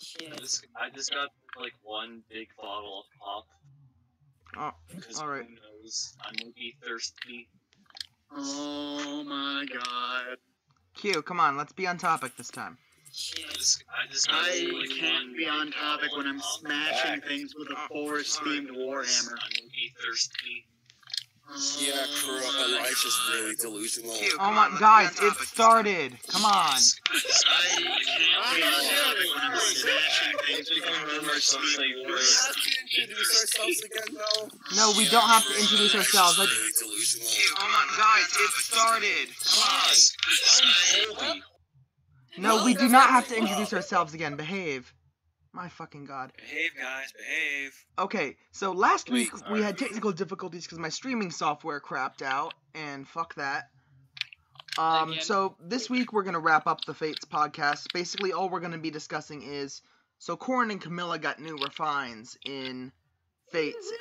shit. I just got like one big bottle of pop. Oh, alright. Who knows? I might be thirsty. Oh my god. Q, come on, let's be on topic this time. I can't be on topic when I'm smashing things with a forest-themed warhammer. I might be thirsty. Yeah, Elijah's really delusional. Oh my, guys, it started. Come on. I can't be on topic when I'm smashing things with a forest-themed warhammer. Introduce ourselves again, though. No, we don't have to introduce ourselves. Like, Really delusional. oh my, guys, it started. Come on. No, we do not have to introduce ourselves again. Behave. My fucking god. Behave, guys, behave. Okay, so last week we had technical difficulties because my streaming software crapped out, and fuck that. So this week we're gonna wrap up the Fates podcast. Basically, all we're gonna be discussing is, so Corrin and Camilla got new refines in Fates,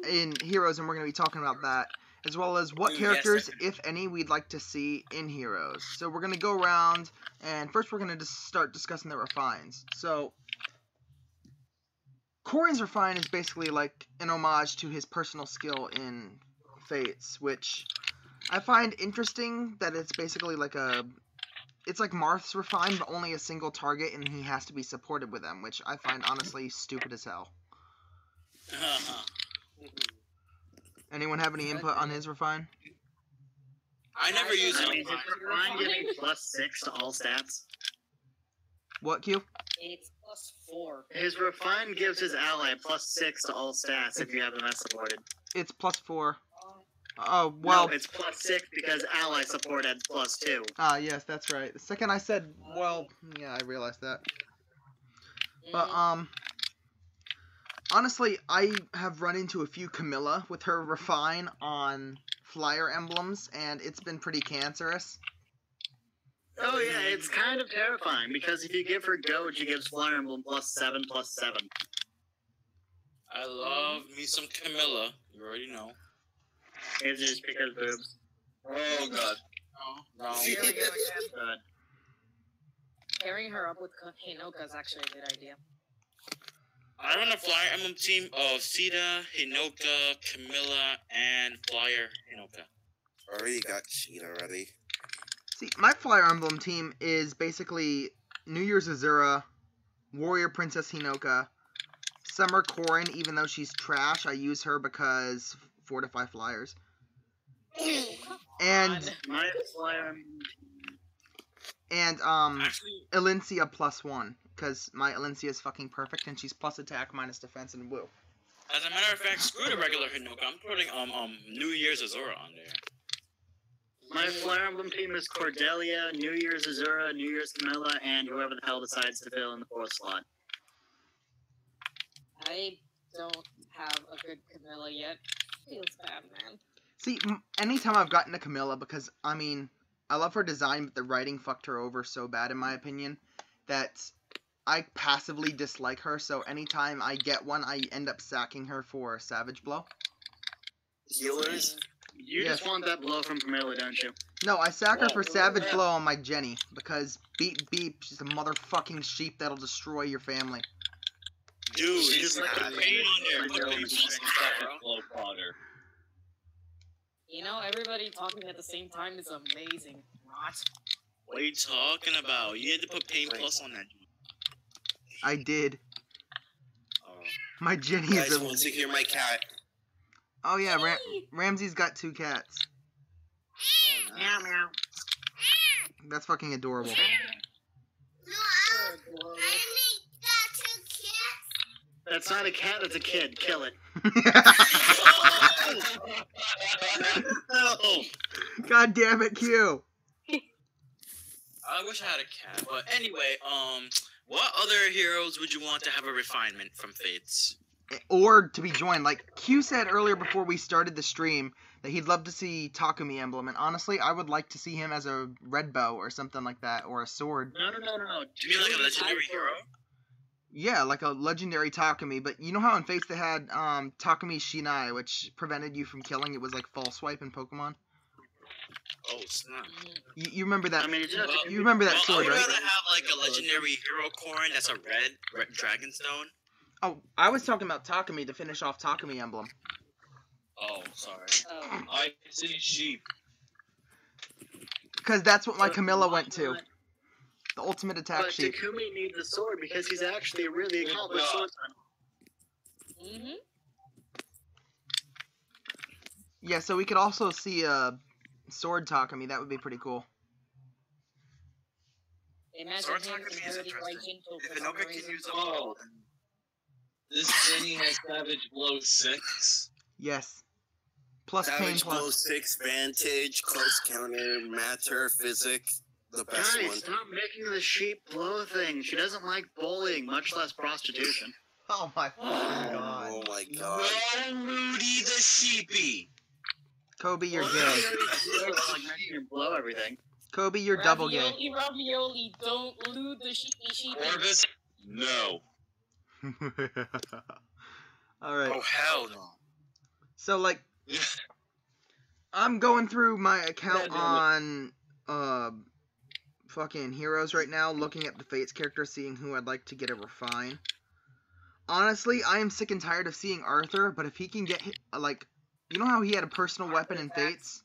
in Heroes, and we're gonna be talking about that, as well as what characters, if any, we'd like to see in Heroes. So we're gonna go around, and first we're gonna just start discussing the refines. So Corrin's refine is basically like an homage to his personal skill in Fates, which I find interesting that it's basically like it's like Marth's refine, but only a single target, and he has to be supported with them, which I find honestly stupid as hell. Anyone have any input on his refine? I never use I it. mean, is refine giving +6 to all stats? What, Q? It's +4. His refine gives his ally +6 to all stats if you have them as supported. It's +4. Oh, well. No, it's +6 because ally support adds +2. Ah, yes, that's right. The second I said, well, yeah, I realized that. But, honestly, I have run into a few Camilla with her refine on flyer emblems, and it's been pretty cancerous. Oh yeah, it's kind of terrifying, because if you give her Goad, she gives Flyer Emblem +7/+7. I love me some Camilla. You already know. It's just because boobs. Oh, God. No. God. Pairing her up with Hinoka is actually a good idea. I run a Flyer Emblem team of Sita, Hinoka, Camilla, and Flyer Hinoka. Already got cheat already. See, my Flyer Emblem team is basically New Year's Azura, Warrior Princess Hinoka, Summer Corrin, even though she's trash, I use her because fortify flyers. And My Flyer Actually, Elincia +1, because my Elincia is fucking perfect, and she's plus attack, minus defense, and woo. as a matter of fact, screw the regular Hinoka. I'm putting New Year's Azura on there. My Flyer Emblem team is Cordelia, New Year's Azura, New Year's Camilla, and whoever the hell decides to fill in the 4th slot. I don't have a good Camilla yet. Feels bad, man. See, anytime I've gotten a Camilla, because, I mean, I love her design, but the writing fucked her over so bad, in my opinion, that I passively dislike her, so anytime I get one, I end up sacking her for Savage Blow. Healers? You just want that blow from Camilla, don't you? No, I sack her for Savage Blow on my Jenny, because beep beep, she's a motherfucking sheep that'll destroy your family. Dude, She's just like put a pain on there. like Put a pain on Blow fodder. You know, everybody talking at the same time is amazing. What are you talking about? You had to put pain plus on that. I did. Oh. My Jenny You guys is a... want to hear my cat? Oh yeah, Ramsey's got 2 cats. Oh, Meow meow. That's fucking adorable. That's not a cat, that's a kid. Kill it. No! God damn it, Q! I wish I had a cat. But anyway, what other heroes would you want to have a refinement from Fates? Or to be joined. Like, Q said earlier before we started the stream that he'd love to see Takumi Emblem, and honestly, I would like to see him as a red bow or something like that, or a sword. No. Do you mean like a legendary hero? Yeah, like a legendary Takumi, but you know how in Fates they had Takumi Shinai, which prevented you from killing? It was like false swipe in Pokemon. Oh, snap. You remember that? I mean, You remember that Well, I sword, would right? rather have like a legendary hero coin that's a red dragonstone. Oh, I was talking about Takumi to finish off Takumi Emblem. Oh, sorry. Oh. I see sheep. Because that's what my But Camilla why went to. not? The ultimate attack But sheep. Takumi needs a sword because he's actually a really accomplished swordsman. Mm-hmm. Yeah, so we could also see a sword Takumi. That would be pretty cool. Imagine Sword him Takumi is inheriting right interesting. gentle If for some Inoka can reason. use a Oh. This Jenny has Savage Blow 6. Yes. Plus pain Savage Blow plus. 6, Vantage, Close Counter, Matter, Physic, the best Guys, one. stop making the sheep blow thing. She doesn't like bullying, much less prostitution. Oh my fucking god. Oh my god. No, Rudy the sheepy. Kobe, you're Well, gay. she doesn't like making her blow everything. Kobe, you're double gay. Ravioli, don't lewd the sheepy. Orvis? No. Alright. Oh, hell no. So, like, I'm going through my account on, fucking Heroes right now, looking at the Fates character, seeing who I'd like to get a refine. Honestly, I am sick and tired of seeing Arthur, but if he can get, like, you know how he had a personal weapon in Fates?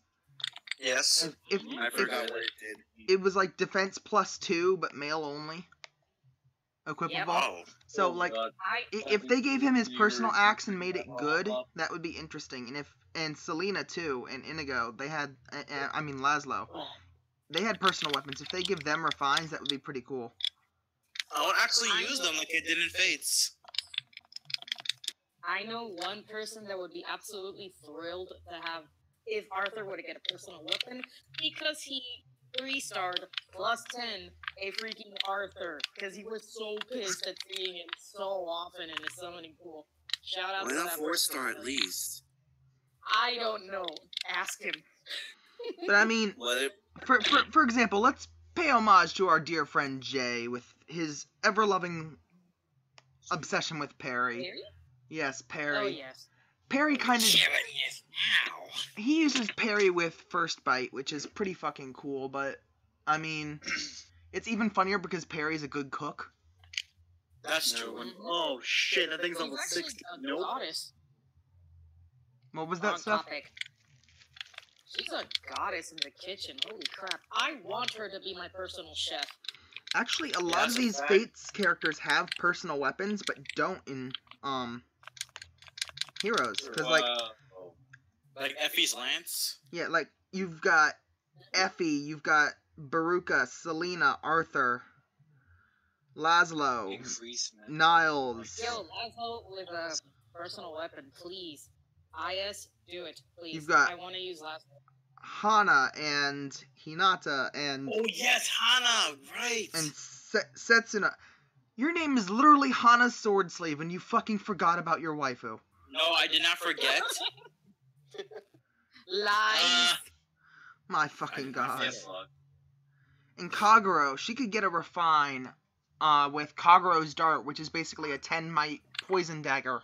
Yes. If I forgot what it did. it was like defense +2, but male only. Equipable. Yep. Oh. So, like, if they gave him his personal axe and made it good, that would be interesting. And Selena too, and Inigo, they had, I mean Laszlo, they had personal weapons. If they give them refines, that would be pretty cool. I would actually use them like I did in Fates. I know one person that would be absolutely thrilled to have if Arthur were to get a personal weapon because he 3-starred +10 a freaking Arthur because he was so pissed at seeing it so often in his summoning pool. Shout out Why to not that 4-star person. at least? I don't know. Ask him. But I mean, What if for example, let's pay homage to our dear friend Jay with his ever-loving obsession with Perry. Perry? Yes, Perry. Oh yes. Perry kind of, Yes, now. he uses Perry with First Bite, which is pretty fucking cool, but, I mean, it's even funnier because Perry's a good cook. That's No true. one. Oh shit, that thing's She's level actually 60. a Nope. goddess. What was On that stuff? topic. She's a goddess in the kitchen. Holy crap. I want her to be my personal chef. Actually, a lot that's of a these fact. Fates characters have personal weapons, but don't in, Heroes. Because, like, Like Effie's lance. yeah, like, you've got Effie, you've got Baruka, Selena, Arthur, Laszlo, Niles. Yo, Laszlo with a personal weapon, please. IS, do it, please. You've got- I want to use Laszlo. Hana and Hinata and Oh yes, Hana, right. Setsuna. Your name is literally Hana's sword slave, and you fucking forgot about your waifu. No, I did not forget. Lies. My fucking god. Yes, look. And Kagero, she could get a refine with Kagero's dart, which is basically a 10 might poison dagger.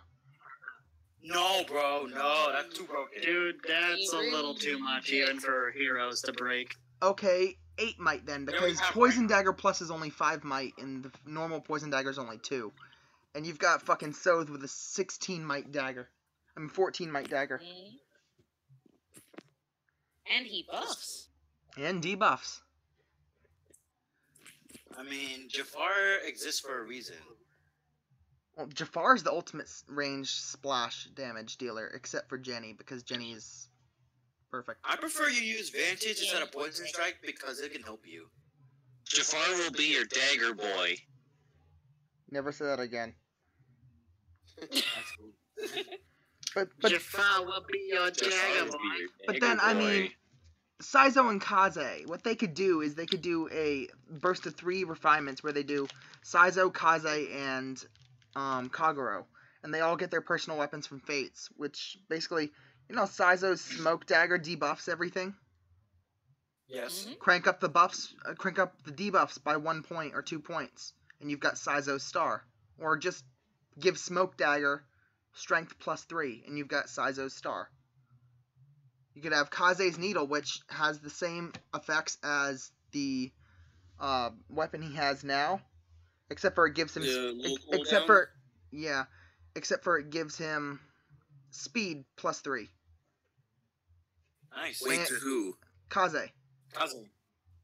No, bro, no, that's too broken. Dude, that's a little too much even for heroes to break. Okay, 8 might then, because have poison dagger plus is only 5 might, and the normal poison dagger is only 2. And you've got fucking Soth with a 16 might dagger. I mean, 14 might dagger. Mhm. And he buffs. And debuffs. I mean, Jafar exists for a reason. Well, Jafar's the ultimate range splash damage dealer, except for Jenny, because Jenny is perfect. I prefer you use Vantage instead of Poison Strike because it can help you. Jafar will be your dagger boy. Never say that again. That's cool. But Jafar will be your dagger boy. But then, I mean, Saizo and Kaze, what they could do is they could do a burst of 3 refinements where they do Saizo, Kaze, and Kagero. And they all get their personal weapons from Fates, which basically, you know, Saizo's smoke dagger debuffs everything. Yes. Mhm. Crank up the buffs, crank up the debuffs by 1 point or 2 points, and you've got Saizo's star. Or just give smoke dagger strength +3, and you've got Saizo's star. You could have Kaze's Needle, which has the same effects as the weapon he has now, except for it gives him except for it gives him speed +3. Nice. Wait, to who? Kaze.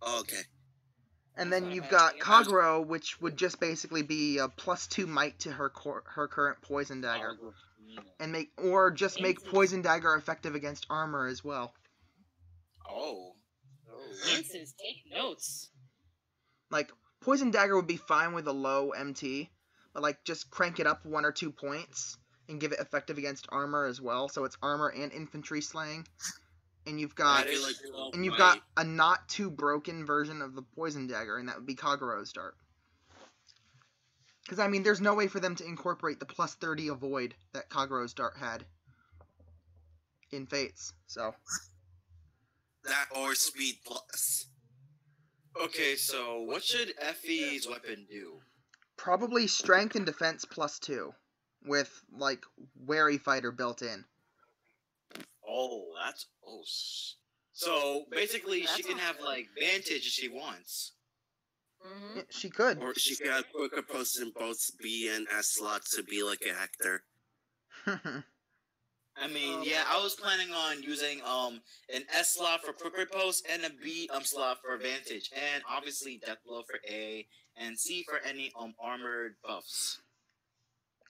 Oh, okay. And then you've got Kagero, which would just basically be a +2 might to her current poison dagger, and make poison dagger effective against armor as well. Oh. Ramses, take notes. Like poison dagger would be fine with a low MT, but like just crank it up 1 or 2 points and give it effective against armor as well, so it's armor and infantry slaying. And you've got a not too broken version of the poison dagger, and that would be Kagero's dart. Because I mean, there's no way for them to incorporate the +30 avoid that Kagero's dart had in Fates. So that or speed plus. Okay, so what should Effie's weapon do? Probably strength and defense +2, with like wary fighter built in. Oh, that's so basically she can have like vantage if she wants. Mm-hmm. Yeah, she could. Or she could have quicker posts in both B and S slots to be like a Hector. I mean, yeah, I was planning on using an S slot for quick riposte and a B slot for vantage, and obviously death blow for A and C for any armored buffs.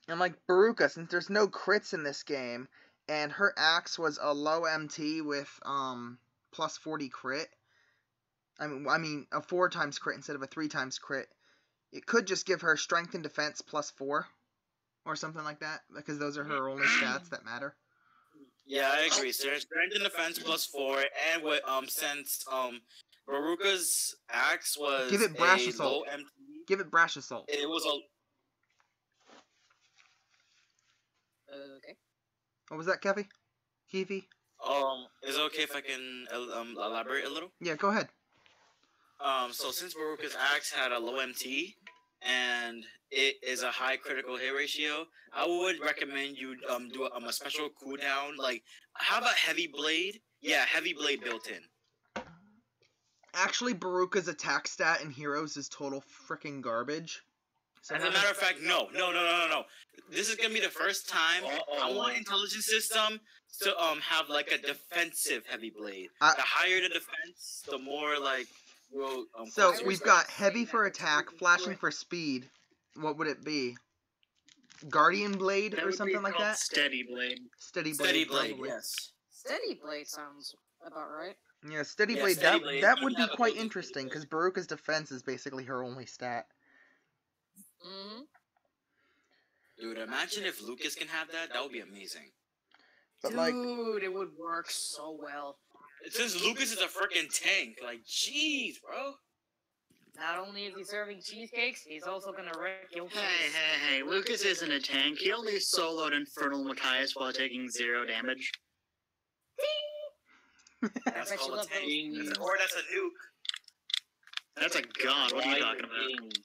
And like Baruka, since there's no crits in this game, and her axe was a low MT with +40 crit. I mean a 4 times crit instead of a 3 times crit. It could just give her strength and defense +4 or something like that, because those are her only stats that matter. Yeah, I agree. So strength and defense +4, and with since Baruka's axe was Give it brash a assault. low MT. Give it brash assault. It was a. Okay. What was that, Kefy? Kefy? Is it okay if I can elaborate a little? Yeah, go ahead. So since Baruka's axe had a low MT and it is a high critical hit ratio, I would recommend you do a special cooldown. Like, how about heavy blade? Yeah, heavy blade built in. Actually, Baruka's attack stat in Heroes is total freaking garbage. So As a matter of fact, no. This is gonna be the first time I want intelligence system to have like a defensive heavy blade. The higher the defense, the more like will. So we've got heavy for attack, flashing for speed. What would it be? Guardian blade or something like that? Steady blade. Steady blade. Steady blade, probably. yes. Steady blade sounds about right. Yeah, steady Yeah, blade. steady That blade. that would You be have a quite building interesting blade. because Baruka's defense is basically her only stat. Mm-hmm. Dude, imagine if Lucas can have that. That would be amazing. But Dude, like, it would work so well. Since Lucas is a freaking tank, like, jeez, bro. Not only is he serving cheesecakes, he's also gonna wreck your face. Hey, Lucas isn't a tank. He only soloed Infernal Matthias while taking 0 damage. That's bet you called a love tank. those. Or that's a nuke. That's a god. What are you talking about?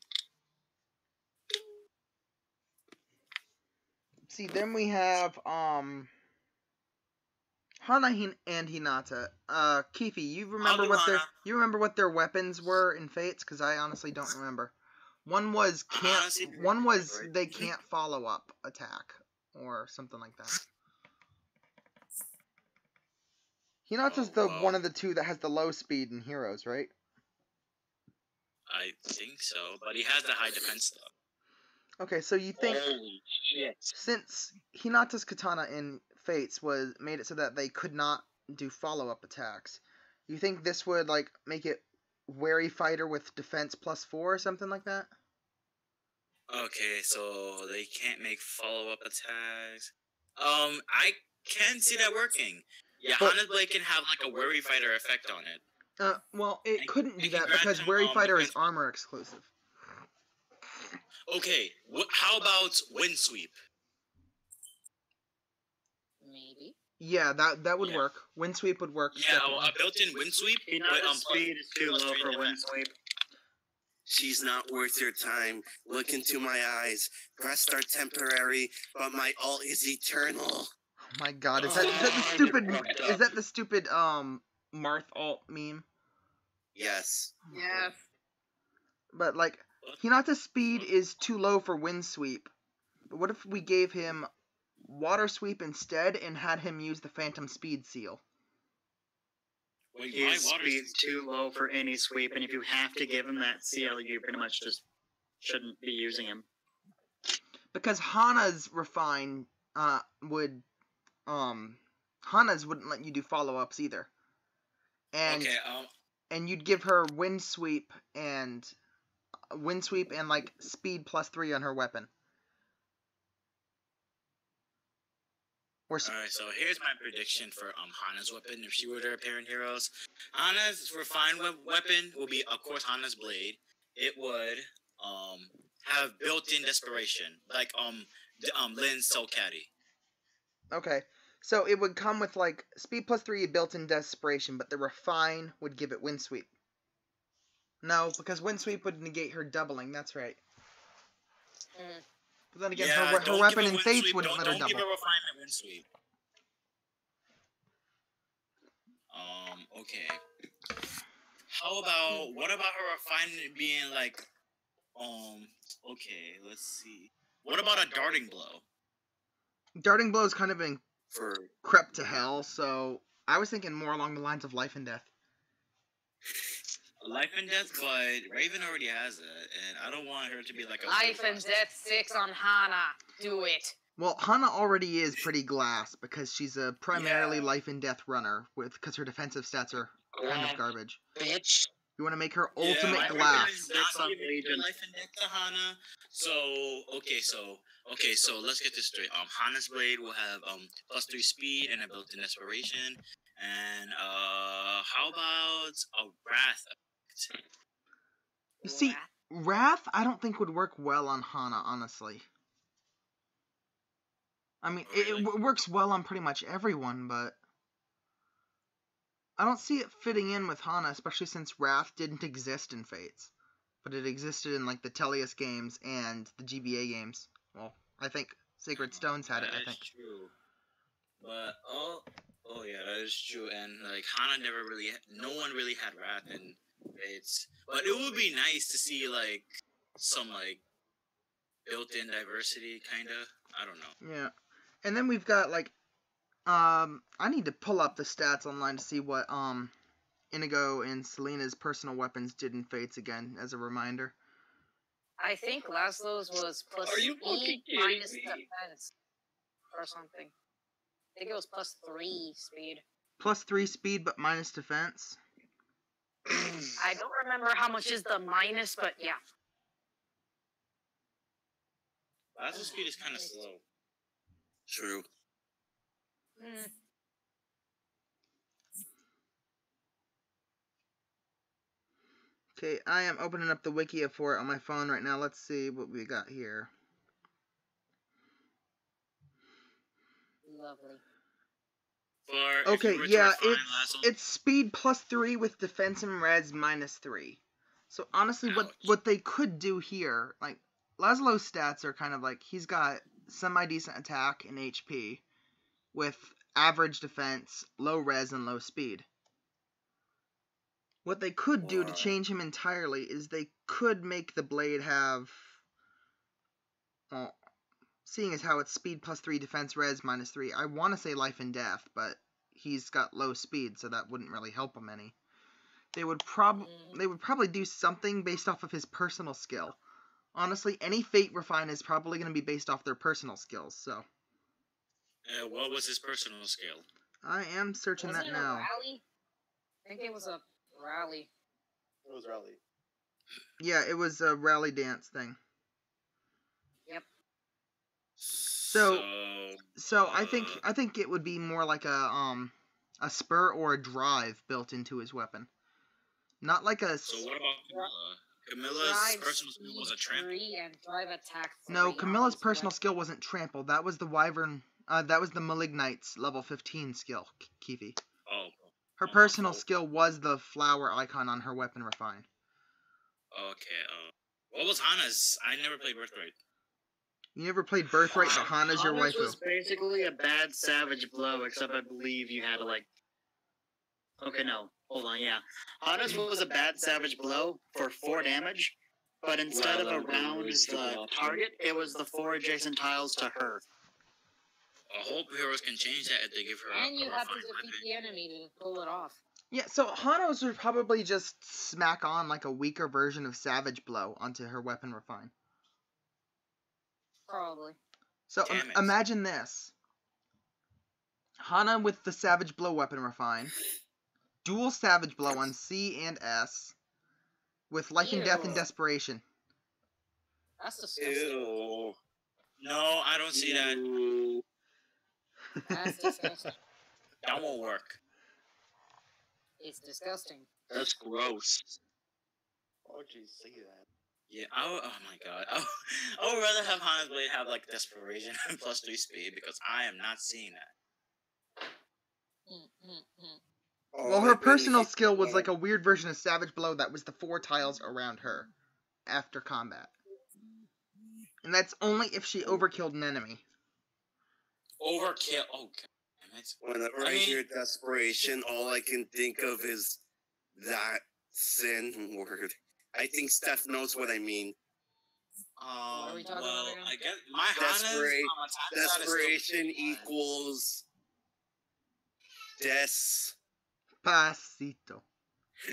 see, then we have Hana and Hinata. Kefy, you remember what their weapons were in Fates? Because I honestly don't remember. One was they can't follow up attack or something like that. Hinata's one of the two that has the low speed in Heroes, right? I think so, but he has the high defense though. Okay, so you think Holy shit. since Hinata's katana in Fates made it so that they could not do follow-up attacks, you think this would like make it wary fighter with defense +4 or something like that? Okay, so they can't make follow-up attacks. I can see that working. Yeah, Hana's blade can have like a wary fighter effect on it. Well, it couldn't do and that because congrats, wary fighter is defense- armor exclusive. Okay, how about wind sweep? Maybe. Yeah, that would Yeah. work. Wind sweep would work. Yeah, definitely. a built-in wind sweep. Hinata's speed is too plus low three for wind defense. sweep. She's not worth your time. Look into my eyes. Press start temporary, but my ult is eternal. Oh my god, is that the stupid Marth alt meme? Yes. Yes. But like, Hinata's speed is too low for wind sweep. But what if we gave him water sweep instead and had him use the phantom speed seal? Wait, His speed's too low for any sweep, and if you have to give him that CL, you pretty much just shouldn't be using him. Because Hana's refine Hana's wouldn't let you do follow-ups either. And Okay, and you'd give her wind sweep and like speed +3 on her weapon. Alright, so here's my prediction for Hana's weapon if she were to appear in Heroes. Hana's refined weapon will be, of course, Hana's blade. It would have built-in desperation, like Lynn's Soul Caddy. Okay, so it would come with like speed +3 built-in desperation, but the refine would give it wind sweep. No, because wind sweep would negate her doubling. That's right. But then again, her weapon in Fates wouldn't let her double. Don't give a refinement wind sweep. Okay. What about her refinement being like, okay, let's see. What about a darting blow? Darting blow is kind of been crept to hell, so I was thinking more along the lines of life and death. Life and death, but Raven already has it, and I don't want her to be like a Life and death 6 on Hana. Do it. Well, Hana already is pretty glass because she's a primarily life and death runner because her defensive stats are kind of garbage. Bitch. You want to make her ultimate my glass. not giving life and death to Hana. So let's get this straight. Hana's blade will have +3 speed and a built-in desperation. And how about a wrath effect? You see, Wrath I don't think would work well on Hana, honestly. I mean, Really? it works well on pretty much everyone, but I don't see it fitting in with Hana, especially since Wrath didn't exist in Fates. But it existed in, like, the Tellius games and the GBA games. Well, I think Sacred Stones had it, I think. That is true. But, oh yeah, that is true. And, like, Hana no one really had Wrath in Fates. But it would be nice to see, like, some, like, built-in diversity, kind of. I don't know. Yeah. And then we've got, like, I need to pull up the stats online to see what, Inigo and Selena's personal weapons did in Fates again, as a reminder. I think Laszlo's was Are you fucking +8 kidding minus me? defense or something. I think it was +3 speed. +3 speed, but minus defense. I don't remember how much is the minus, but yeah. Lazo speed is kind of slow. True. Okay, I am opening up the wiki for it on my phone right now. Let's see what we got here. Lovely. Okay, yeah, it's speed +3 with defense and res -3. So honestly, what they could do here, like, Laszlo's stats are kind of like, he's got semi-decent attack and HP, with average defense, low res, and low speed. What they could do to change him entirely is they could make the blade have, well, seeing as how it's speed +3, defense, res -3, I want to say life and death, but he's got low speed, so that wouldn't really help him any. They would probably do something based off of his personal skill. Honestly, any Fate Refine is probably going to be based off their personal skills, so. What was his personal skill? I am searching that now. Rally? I think it was a rally. It was rally. Yeah, it was a rally dance thing. Yep. So I think it would be more like a spur or a drive built into his weapon. Not like a. So what about Camilla? Camilla's personal skill was a trample. And drive attack 3 No, Camilla's personal skill wasn't trample. That was the Wyvern. That was the Malignite's level 15 skill, Kefy. Oh. Her personal skill was the flower icon on her weapon refine. Okay. What was Hana's? I never played Birthright. You never played Birthright, but Hana's your Hana's waifu. was basically a bad savage blow, except I believe you had to like. Okay, no, hold on, yeah. Hana's was a bad savage blow for 4 damage, but instead of around the target, it was the 4 adjacent tiles to her. I hope heroes can change that if they give her And you have to refined defeat weapon. the enemy to pull it off. Yeah, so Hana's would probably just smack on like a weaker version of Savage Blow onto her weapon refine. Probably. So Damn it. imagine this. Hana with the Savage Blow weapon refine. Dual Savage Blow on C and S. With Life and Death and Ew. Desperation. That's disgusting. Ew. No, I don't see that. Ew. That's disgusting. That won't work. It's disgusting. That's gross. Why would you say that? Yeah, oh my god. I would rather have Hana's Blade have like Desperation and plus 3 speed because I am not seeing that. Oh, Well, her I've been personal hit- skill was like a weird version of Savage Blow that was the 4 tiles around her after combat. And that's only if she overkilled an enemy. Overkill. Oh, god damn it. Whenever I hear desperation, all I can think of is that sin word. I think Steph knows what I mean. are we talking Well, about again? I guess my Hana's attack side is still Desperation pretty bad. equals des. Pasito.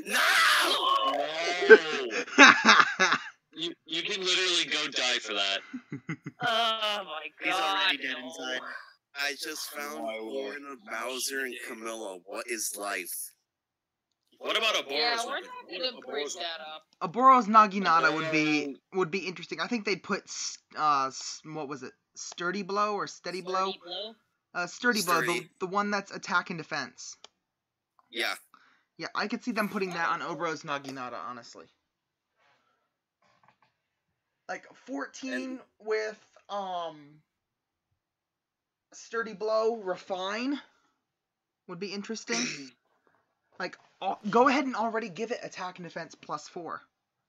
No! Oh, you can literally go die for that. Oh my god. He's already dead no. inside. I just found My lord. Lorna, Bowser, and Camilla. What is life? What about a Yeah, Boros we're weapon? not gonna bring that up. Oboro's Naginata would be interesting. I think they'd put what was it? Sturdy Blow or Steady Blow? Sturdy blow? Sturdy Blow, Sturdy. the one that's attack and defense. Yeah. Yeah, I could see them putting that on Oboro's Naginata, honestly. Like 14 with Sturdy Blow Refine would be interesting. Like go ahead and already give it attack and defense +4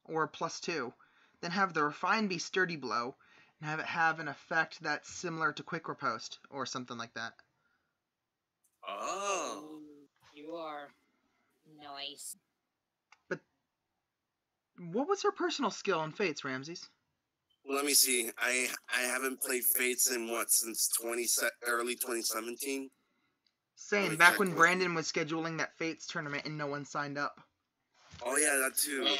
or +2. Then have the Refine be Sturdy Blow and have it have an effect that's similar to Quick Riposte or something like that. Oh. Ooh, you are nice. What was her personal skill in Fates, Ramses? Let me see. I haven't played Fates in since early 2017. Saying me back check when with Brandon was scheduling that Fates tournament and no one signed up. Oh yeah, that too.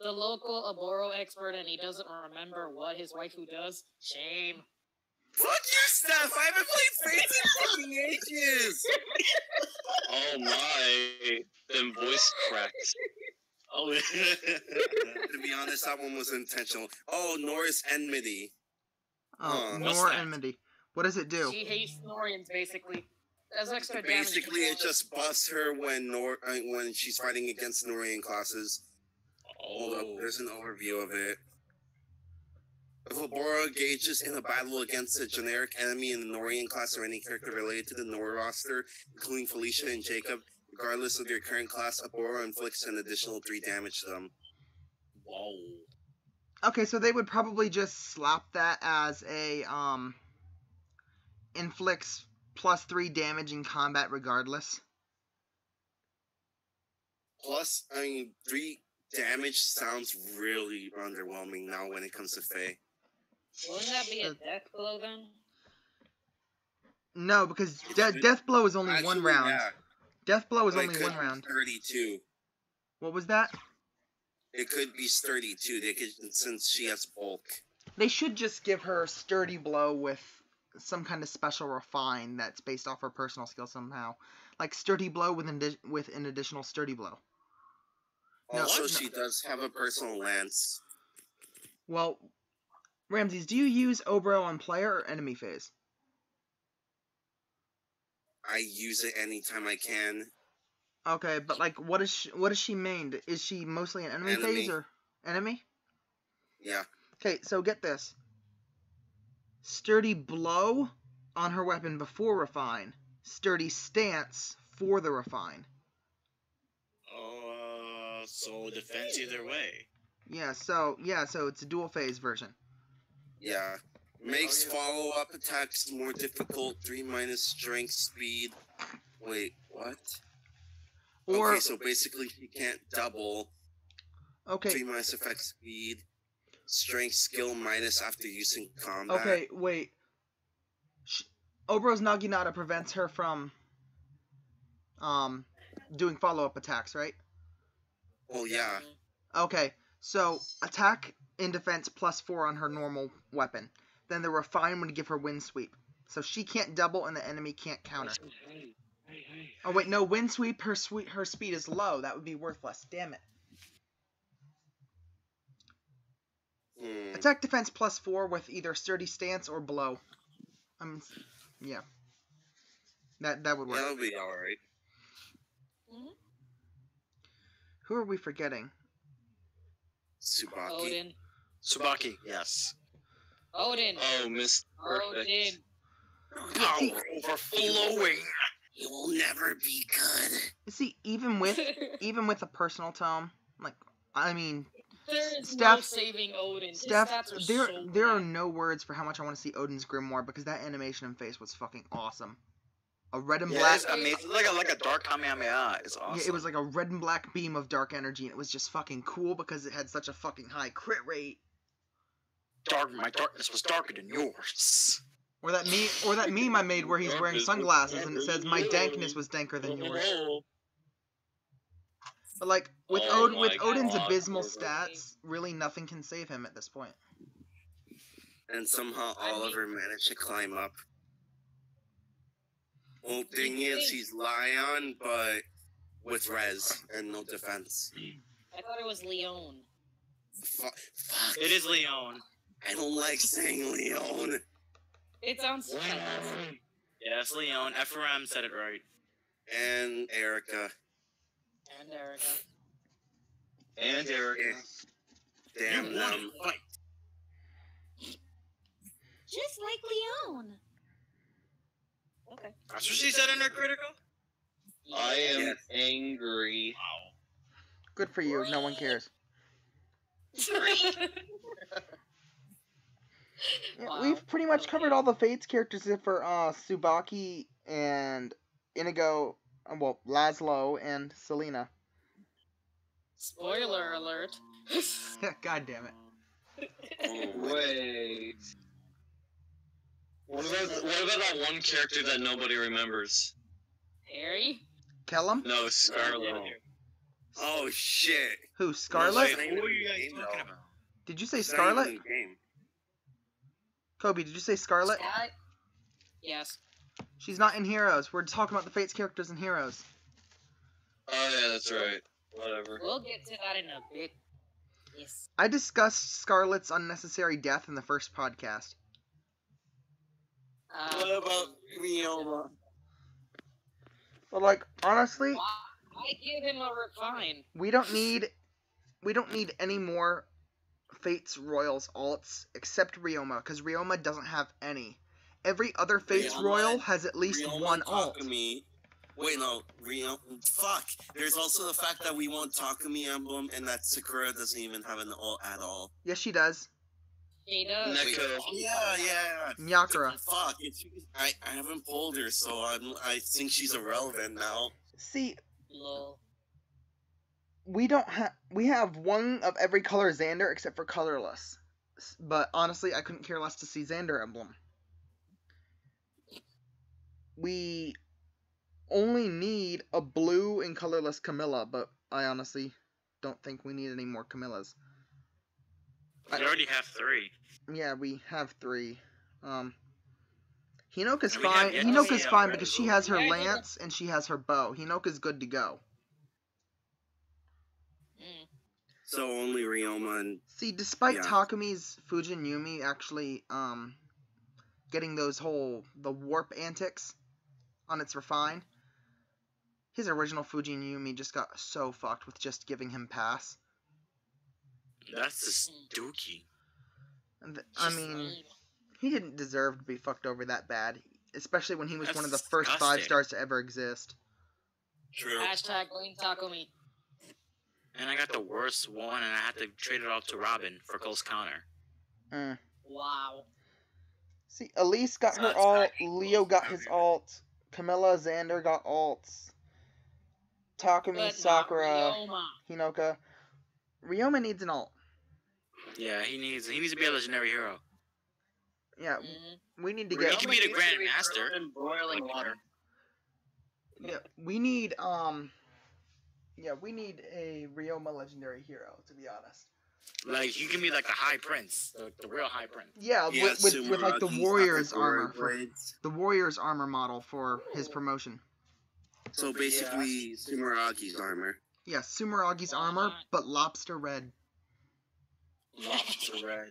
The local Aboro expert and he doesn't remember what his waifu does? Shame. Fuck you, Steph! I haven't played Fates in fucking ages! Oh my, them voice cracks. Oh, To be honest, that one was intentional. Oh, Norris Enmity. Oh, what's Nor that? Enmity. What does it do? She hates Norians, basically. That's extra damage. Basically, it just busts her when she's fighting against Norian classes. Hold up, there's an overview of it. If Oboro engages in a battle against a generic enemy in the Norian class or any character related to the Nor roster, including Felicia and Jacob, regardless of their current class, Oboro inflicts an additional 3 damage to them. Whoa. Okay, so they would probably just slap that as a inflicts +3 damage in combat regardless. Plus, 3 damage sounds really underwhelming now when it comes to Faye. Wouldn't that be a death blow then? No, because Death Blow is only Actually, one round. yeah, Death Blow is but it only could one be round. sturdy too. What was that? It could be sturdy too. They could, since she has bulk. They should just give her Sturdy Blow with some kind of special refine that's based off her personal skill somehow. Like Sturdy Blow with an additional Sturdy Blow. Also, she does have a personal lance. Well, Ramses, do you use Oboro on player or enemy phase? I use it anytime I can. Okay, but like, what is she mained? Is she mostly an enemy phase or enemy? Yeah. Okay, so get this. Sturdy Blow on her weapon before refine. Sturdy Stance for the refine. So defense either way. So it's a dual phase version. Yeah. Makes follow-up attacks more difficult. 3- strength, speed. Wait, what? Or Okay, so basically he can't double. okay, 3- effect, speed, strength, skill minus after using combat. okay, wait. Obro's Naginata prevents her from doing follow-up attacks, right? Well, yeah. Okay, so attack in defense +4 on her normal weapon. Then the refine would give her wind sweep. So she can't double and the enemy can't counter. Oh wait, no, wind sweep, her speed is low. That would be worthless. Damn it. Attack defense +4 with either sturdy stance or blow. Yeah. That would work. That'll be alright. Who are we forgetting? Subaki. Odin. Subaki, yes. Odin. Oh, Mr. Perfect. Odin. Power overflowing. You will never be good. See, even with a personal tome, like, I mean, There is Steph- no saving Odin. His Steph, stats are there so are bad. no words for how much I want to see Odin's Grimoire because that animation and face was fucking awesome. A red and Yeah, black. it's amazing. Like a dark Kamehameha. It's awesome. Yeah, it was like a red and black beam of dark energy, and it was just fucking cool because it had such a fucking high crit rate. My darkness was darker than yours. Or that meme I made where he's wearing sunglasses and it says my dankness was danker than yours. But like with Oh with my Odin's God, abysmal Corbin. stats, really nothing can save him at this point. And somehow Oliver managed to climb up. Well, thing is, he's Lion, but with res and no defense. I thought it was Leon. Fuck. It is Leon. I don't like saying Leon. It sounds Yes, Leon. Ephraim said it right. And Erica. And Erica. And Erica. Damn them. Fight. Just like Leon. Okay. That's what she said in her critical? I am Yes. angry. Wow. Good for you. No one cares. Yeah, Wow. we've pretty much covered all the Fates characters except for Tsubaki and Inigo, well, Laszlo and Selena. Spoiler alert. God damn it. Wait. What about that one character that nobody remembers? Harry? Kellum? No, Scarlet. Oh shit. Who, Scarlet? Wait, Who are you guys talking about? Did you say It's not Scarlet? even in game. Kobe, did you say Scarlet? Yes. She's not in Heroes. We're talking about the Fates characters in Heroes. Oh yeah, that's right. Whatever. We'll get to that in a bit. Yes. I discussed Scarlet's unnecessary death in the first podcast. What about Rioma? But like, honestly, I give him a refine. we don't need any more Fates Royals alts except Ryoma, because Ryoma doesn't have any. Every other Fates Ryoma- Royal has at least Ryoma one alt. Takumi. Wait, no. Fuck. There's also the fact that we want Takumi Emblem and that Sakura doesn't even have an alt at all. Yes, she does. He does. Wait, Neko. yeah. Nyakura. Fuck. I haven't pulled her, so I think she's irrelevant now. See, Lol. we have one of every color Xander except for colorless. But honestly, I couldn't care less to see Xander Emblem. We only need a blue and colorless Camilla, but I honestly don't think we need any more Camillas. We already have 3. Yeah, we have 3. Hinoka's And we have fine. yet to Hinoka's see fine Red because as she well. has her Yeah, lance and she has her bow. Hinoka's good to go. Mm. So only Ryoma and See, despite Yeah. Takumi's Fujin Yumi actually getting the warp antics on its refine, his original Fujin Yumi just got so fucked with just giving him pass. That's the Dookie. And I mean, he didn't deserve to be fucked over that bad, especially when he was That's one of the first disgusting. 5 stars to ever exist. True. Hashtag blame Takumi. And I got the worst one, and I had to trade it off to Robin for close counter. Wow. See, Elise got her alt, Leo got his alt, Camilla, Xander got alts, Takumi, But Sakura, not Ryoma. Hinoka. Ryoma needs an alt. Yeah, he needs to be a legendary hero. Yeah, Mhm. we need to He get. can be the Grand Master. In boiling water. Yeah, we need we need a Ryoma legendary hero, to be honest. Like, he can be like the High Prince, the real High Prince. Yeah, Yeah, with like the Sumeragi, Warriors Sakura armor for blades. the Warriors armor model for his promotion. So basically, Sumeragi's armor. Yeah, Sumeragi's armor, but lobster red. Lobster Red.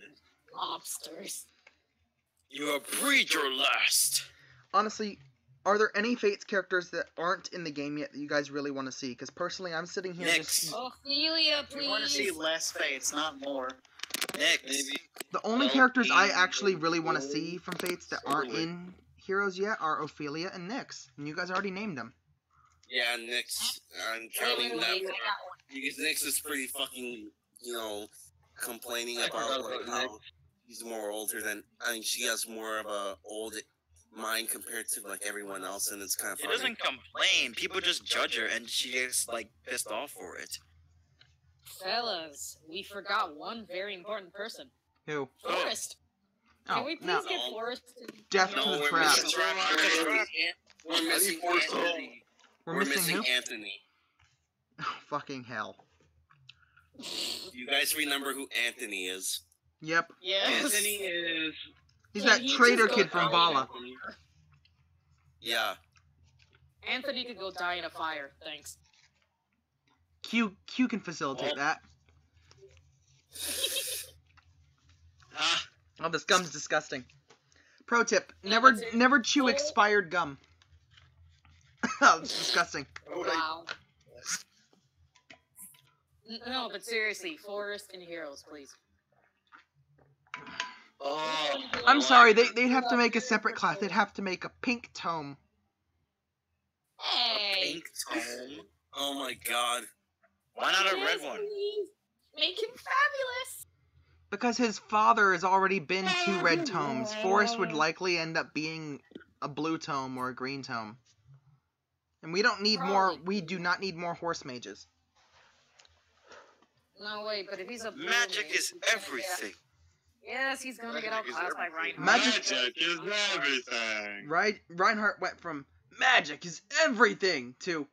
Lobsters. You have breathed your last. Honestly, are there any Fates characters that aren't in the game yet that you guys really want to see? Because personally, I'm sitting here Nyx. just... Ophelia, We want to see please. less Fates, not more. Nyx. Maybe. The only Well, characters I he- actually really want to see from Fates that aren't Totally. in Heroes yet are Ophelia and Nyx. And you guys already named them. Yeah, Nyx. I'm Wait, counting that wait, for wait. because Nyx is pretty fucking, complaining I about forgot like about how he's more older than. I mean, she has more of a old mind compared to like everyone else, and it's kind of She funny. doesn't complain. People just judge her, and she gets like pissed off for it. Fellas, we forgot one very important person. Who? Forrest. Can Oh, we please no. get Forrest? Death No, to the we're trap. missing We're missing Anthony. We're We're missing missing who? Anthony. Oh, fucking hell. You guys remember who Anthony is? Yep. Yes. Anthony is. He's Can that he traitor just kid go from down? Vala. Yeah. Anthony could go die in a fire. Thanks. Q can facilitate that. Ah, Oh, this gum's disgusting. Pro tip: No, never that's it. never chew Oh. expired gum. Oh, it's disgusting. Wow. No, but seriously, Forrest and Heroes, please. Oh. I'm sorry, they'd have to make a separate class. They'd have to make a pink tome. Hey. pink tome. Oh my god. Why not a Yes, red one? please. Make him fabulous. Because his father has already been 2 red tomes. Forrest would likely end up being a blue tome or a green tome. And we don't need more. Probably. We do not need more horse mages. No, wait, but if he's a blue Magic mage, is he's gonna get- everything. Yes, he's gonna get outclassed by Reinhardt. Magic- is everything. Right? Reinhardt went from magic is everything to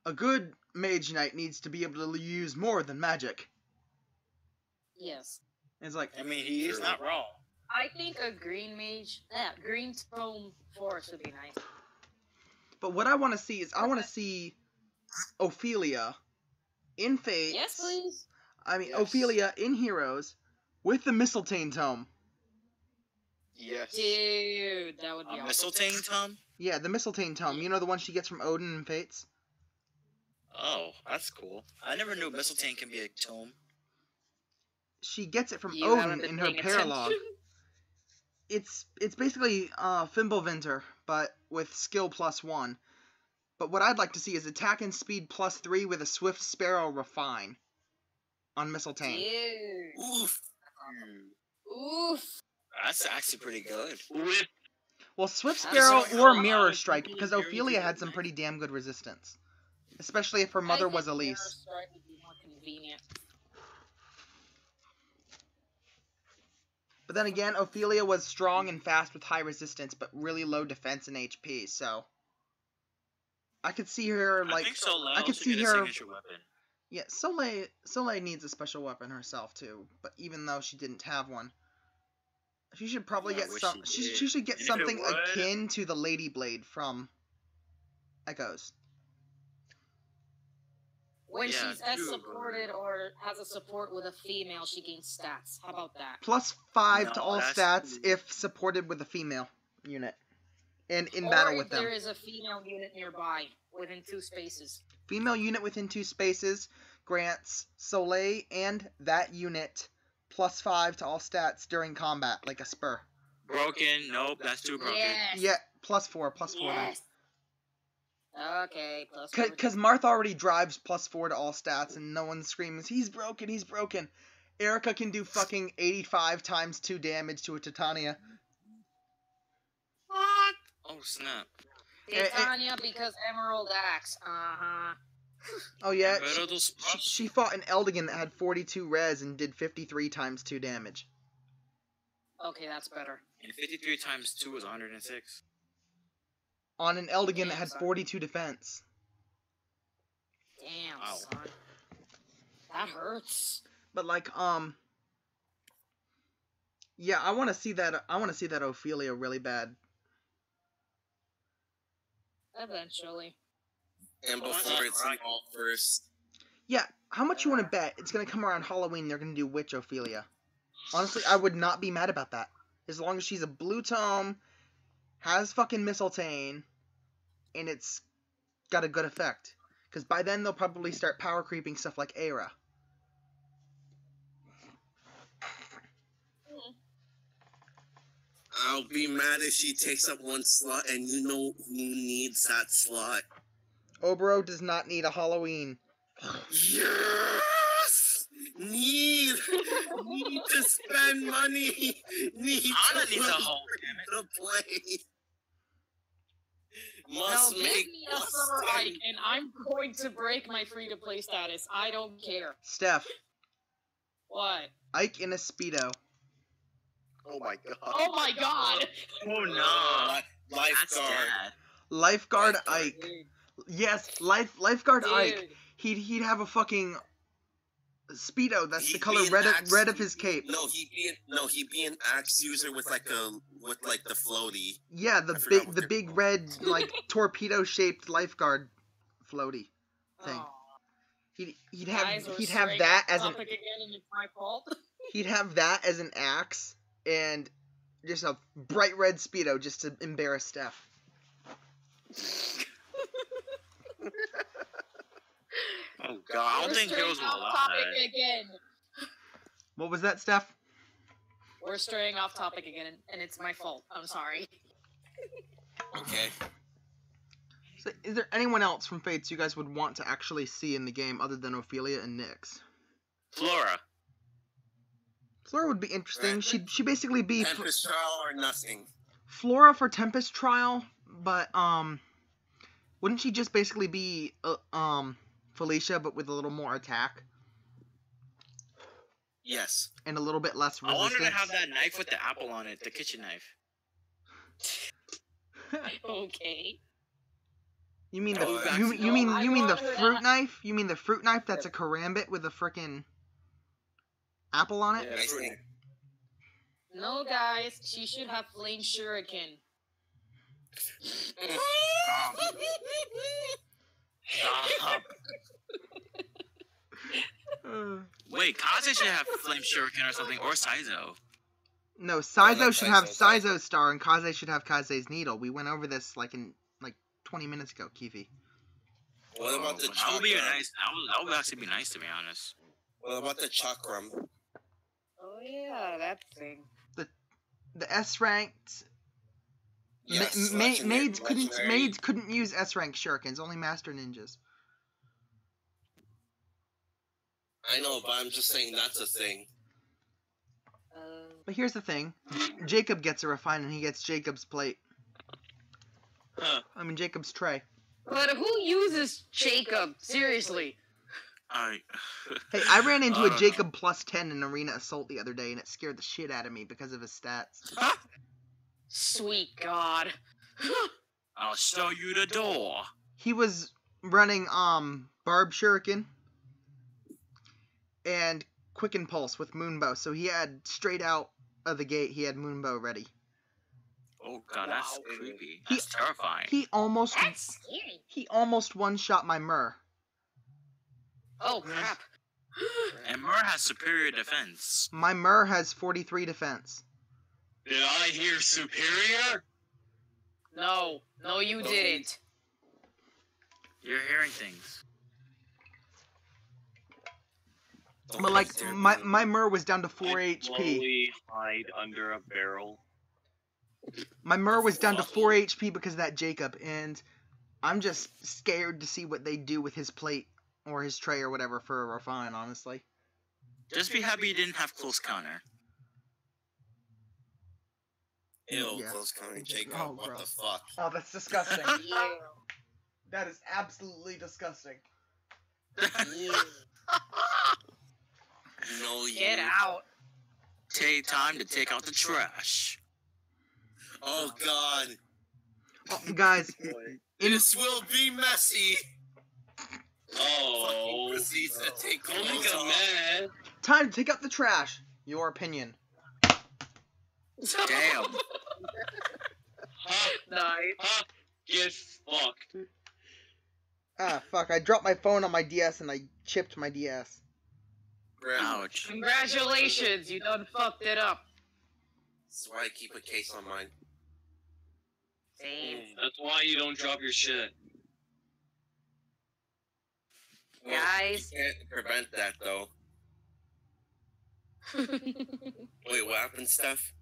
a good mage knight needs to be able to use more than magic. Yes. It's like, I mean, he is not wrong. I think a green mage, green tome Forrest would be nice. but what I want to see is I want to see Ophelia in Fates. Yes, please. I mean, Yes. Ophelia in Heroes with the Mistletoe tome. Yes. Dude, that would be A awesome. mistletoe tome? Yeah, the Mistletoe tome. You know the one she gets from Odin in Fates? Oh, that's cool. I never knew mistletoe can be a tome. She gets it from You haven't Odin been in her paying paralog. attention. It's basically Fimbulvinter, but with skill +1. But what I'd like to see is attack and speed +3 with a Swift Sparrow Refine on Mistletoe. Dude. Oof. Oof. That's actually pretty good. With Well, Swift That's Sparrow so or fun. Mirror Strike, Really because very Ophelia good. had some pretty damn good resistance. Especially if her mother was Mirror Elise. Strike would be more convenient. But then again, Ophelia was strong and fast with high resistance, but really low defense and HP, so... I could see her, I like... think Soleil I could should see get a her- signature weapon. Yeah, Soleil needs a special weapon herself, too. But even though she didn't have one... She should probably Yeah, I get wish some... she She, did. she should get And if it something would- akin to the Lady Blade from... Echoes. When Yeah, she's S true. supported or has a support with a female, she gains stats. How about that? +5 to No, all that's stats cool. if supported with a female unit. And in or battle if with them. there is a female unit nearby, within 2 spaces. Female unit within 2 spaces grants Soleil and that unit +5 to all stats during combat, like a spur. Broken. Nope, that's too broken. Yes. Yeah, +4 then. Yes. Okay, plus 4. Because Marth already drives +4 to all stats, and no one screams, he's broken, he's broken. Erica can do fucking 85 times 2 damage to a Titania. What? Oh, snap. Titania because Emerald Axe. Uh-huh. Oh yeah, Better those she fought an Eldigan that had 42 res and did 53 times 2 damage. Okay, that's better. And 53 times 2 is 106. On an Eldigan Damn, that had son. 42 defense. Damn, Wow. son. That hurts. But like, yeah, I want to see that Ophelia really bad. Eventually. And before it's in all first. Yeah, how much you want to bet it's gonna come around Halloween? They're gonna do Witch Ophelia. Honestly, I would not be mad about that. As long as she's a blue tome, has fucking Mistletoe, and it's got a good effect. Because by then they'll probably start power creeping stuff like Aera. I'll be mad if she takes up one slot and you know who needs that slot. Obro does not need a Halloween. Yes! Need to spend money. Need Anna to needs a hole, damn it. to play. Now Must give make me a summer Ike, and I'm going to break my free-to-play status. I don't care. Steph, What? Ike in a Speedo. Oh my god. Oh my god! Oh, no. That's Lifeguard. sad. Lifeguard Lifeguard. Ike. Dude, Yes, Lifeguard dude. Ike. He'd have a fucking Speedo that's the He'd color be an red of axe- his cape. No, he'd be an axe user with like the floaty. Yeah, I forgot what the they're big called. red like torpedo shaped lifeguard floaty thing. Aw. He'd Guys, have we're have straying that off as an topic again, and it's my fault. he'd have that as an axe and just a bright red Speedo just to embarrass Steph. Oh, God. I don't We're think straying girls will off allow topic that. again. What was that, Steph? We're straying off topic again, and it's my fault. I'm sorry. Okay. So, is there anyone else from Fates you guys would want to actually see in the game other than Ophelia and Nyx? Flora. Flora would be interesting. She'd basically be Tempest trial or nothing. Flora for Tempest Trial, but wouldn't she just basically be Felicia but with a little more attack Yes. and a little bit less I wanted resistance? to have that knife with the apple on it, the kitchen knife. Okay. You mean Oh, the actually, you mean the I fruit knife? You mean the fruit knife that's a karambit with a frickin' apple on it? Yeah, I fruit see. knife. No, guys, she should have flame shuriken. Stop. Wait, Kaze should have Flame Shuriken or something, or Saizo. No, Saizo like should have Saizo. Saizo's star and Kaze should have Kaze's needle. We went over this like 20 minutes ago, Kefy. What about the That would be chakram? nice. That would actually be nice, to be honest. What about the chakram? Oh yeah, that thing. The S ranked Yes, legendary- legendary. maids couldn't use S rank shurikens, only master ninjas. I know, but I'm just saying that's a thing. But here's the thing. Jacob gets a refine and he gets Jacob's plate. Huh. I mean Jacob's tray. But who uses Jacob? Seriously. Alright. Hey, I ran into I a don't Jacob plus 10 in Arena Assault the other day and it scared the shit out of me because of his stats. Sweet God. I'll show you the door. He was running Barb Shuriken and Quicken Pulse with Moonbow, so he had straight out of the gate he had Moonbow ready. Oh god, that's Wow. creepy. That's terrifying. He almost scary. one-shot my Myrrh. Oh crap. And Mur has superior defense. My Myrrh has 43 defense. Did I hear superior? No, you didn't. You're hearing things. But like my Myrrh was down to 4 I HP. slowly hide under a barrel. My Myrrh was down to 4 HP because of that Jacob, and I'm just scared to see what they do with his plate or his tray or whatever for a refine, honestly. Just be happy you didn't have close counter. Ew, Yeah. close counter Jacob. Oh, what the gross. fuck? Oh, that's disgusting. Yeah. That is absolutely disgusting. No, you. Get out. Take time to take out the trash. Oh God. Oh, guys, This will be messy. Oh. Fucking proceeds to take Don't make clothes him off. mad. time to take out the trash. Your opinion. Damn. Ha, Nice. ha, get fucked. Ah, fuck, I dropped my phone on my DS and I chipped my DS. Ouch. Congratulations, you done fucked it up. That's why I keep a case on mine. Same. That's why you don't drop your shit. Well, Guys. you can't prevent that though. Wait, what happened, Steph?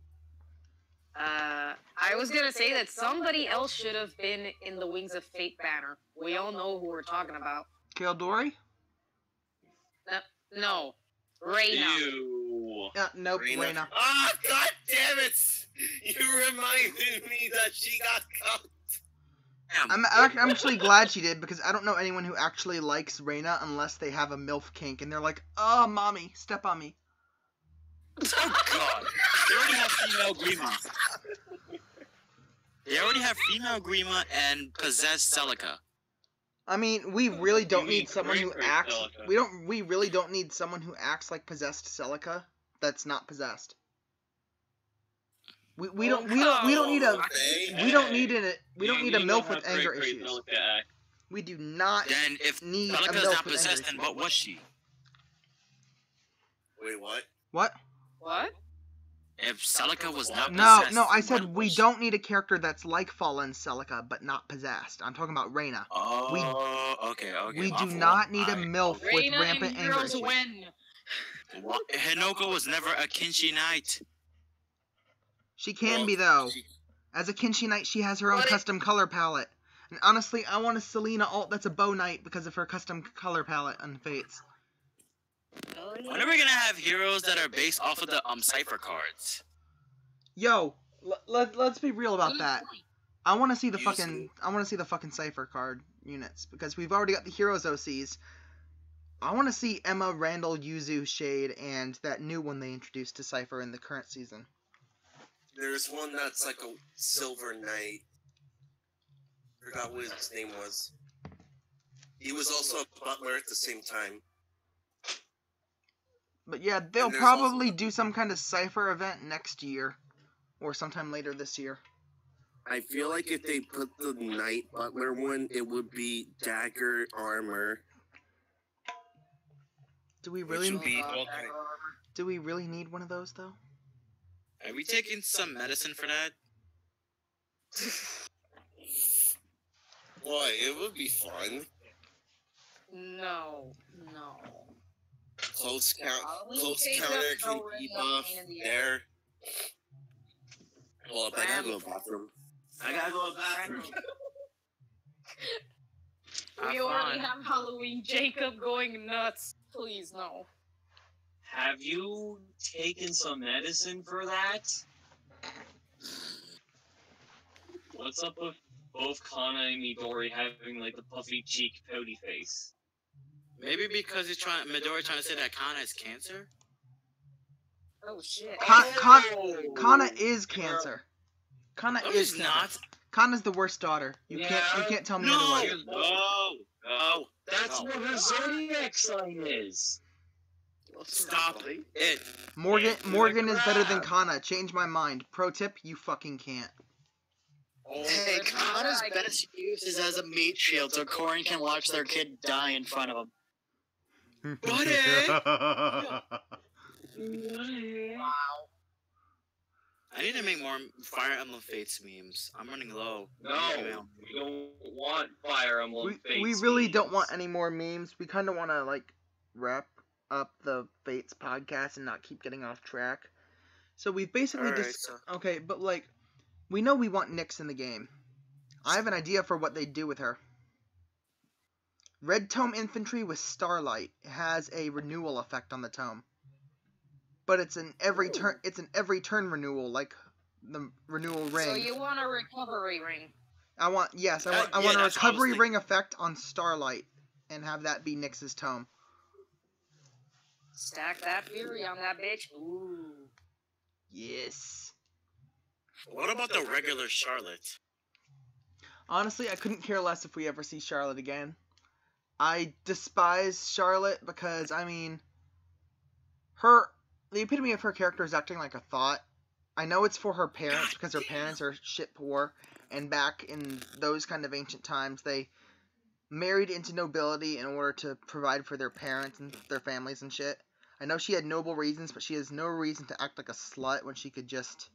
I was gonna say that somebody else should have been in the Wings of Fate banner. We all know who we're talking about. Kildori? No. Reyna. Ew. Nope, Reyna. Ah, god damn it! You reminded me that she got cut. I'm actually glad she did, because I don't know anyone who actually likes Reyna unless they have a MILF kink, and they're like, oh, mommy, step on me. Oh god. They already have female Grima. They already have female Grima and possessed Celica. I mean, we really don't You mean need someone who great acts. Celica. We really don't need someone who acts like possessed Celica. That's not possessed. We don't need a we don't need a MILF with anger issues. We do not Then if need a Celica's MILF not with anger possessed, then issues. what was she? Wait, what? What? What? If Celica was not No, possessed, no, I then said what we was she? don't need a character that's like fallen Celica but not possessed. I'm talking about Reyna. Oh, okay. We my do fault. not need a Alright. MILF with Reyna rampant and anger girls issues. win. What? Hinoko was never a Kinshi knight. She can Well, be though. she- As a Kinshi Knight, she has her own But it- custom color palette. And honestly, I want a Selena alt that's a bow knight because of her custom color palette on Fates. When are we gonna have heroes that are based off of the cipher cards? Yo, let's be real about that. I want to see the Usually- fucking cipher card units because we've already got the heroes OCs. I want to see Emma, Randall, Yuzu, Shade, and that new one they introduced to Cipher in the current season. There's one that's like a silver knight. Forgot what his name was. He was also a butler at the same time. But yeah, they'll And there's probably also- do some kind of Cipher event next year. Or sometime later this year. I feel like if they put the knight butler one, it would be dagger armor. Do we Which really would be do we really need one of those though? Are we taking some medicine for that? Boy, it would be fun. No. Close We close take counter up can the ring debuff up in the there. Hold up, I gotta go to the bathroom. I gotta go to the bathroom. We already have Halloween Jacob going nuts. Please, no. Have you taken some medicine for that? What's up with both Kana and Midori having like the puffy cheek, pouty face? Maybe because Midori trying to say that Kana is cancer? Oh shit. Kana is cancer. Kana No, is he's cancer. not. Kana's the worst daughter. You can't tell me otherwise. No. That's what her zodiac sign is. Stop it. Morgan is better than Kana. Change my mind. Pro tip, you fucking can't. Hey, Kana's best use is as a meat shield so Corin can watch their kid die in front of him. Wow. I need to make more Fire Emblem Fates memes. I'm running low. No, we don't want Fire Emblem Fates. We really don't want any more memes. We kind of want to like wrap up the Fates podcast and not keep getting off track. So we've basically Alright, okay, but like we know we want Nyx in the game. I have an idea for what they'd do with her. Red Tome Infantry with Starlight has a renewal effect on the tome. But it's an every turn renewal, like the renewal ring. So you want a recovery ring? I want a that's what I was recovery thinking. ring effect on Starlight, and have that be Nyx's tome. Stack that Fury on that bitch. Ooh. Yes. What about the regular Charlotte? Honestly, I couldn't care less if we ever see Charlotte again. I despise Charlotte because, I mean, the epitome of her character is acting like a thought. I know it's for her parents because her parents are shit poor, and back in those kind of ancient times, they married into nobility in order to provide for their parents and their families and shit. I know she had noble reasons, but she has no reason to act like a slut when she could just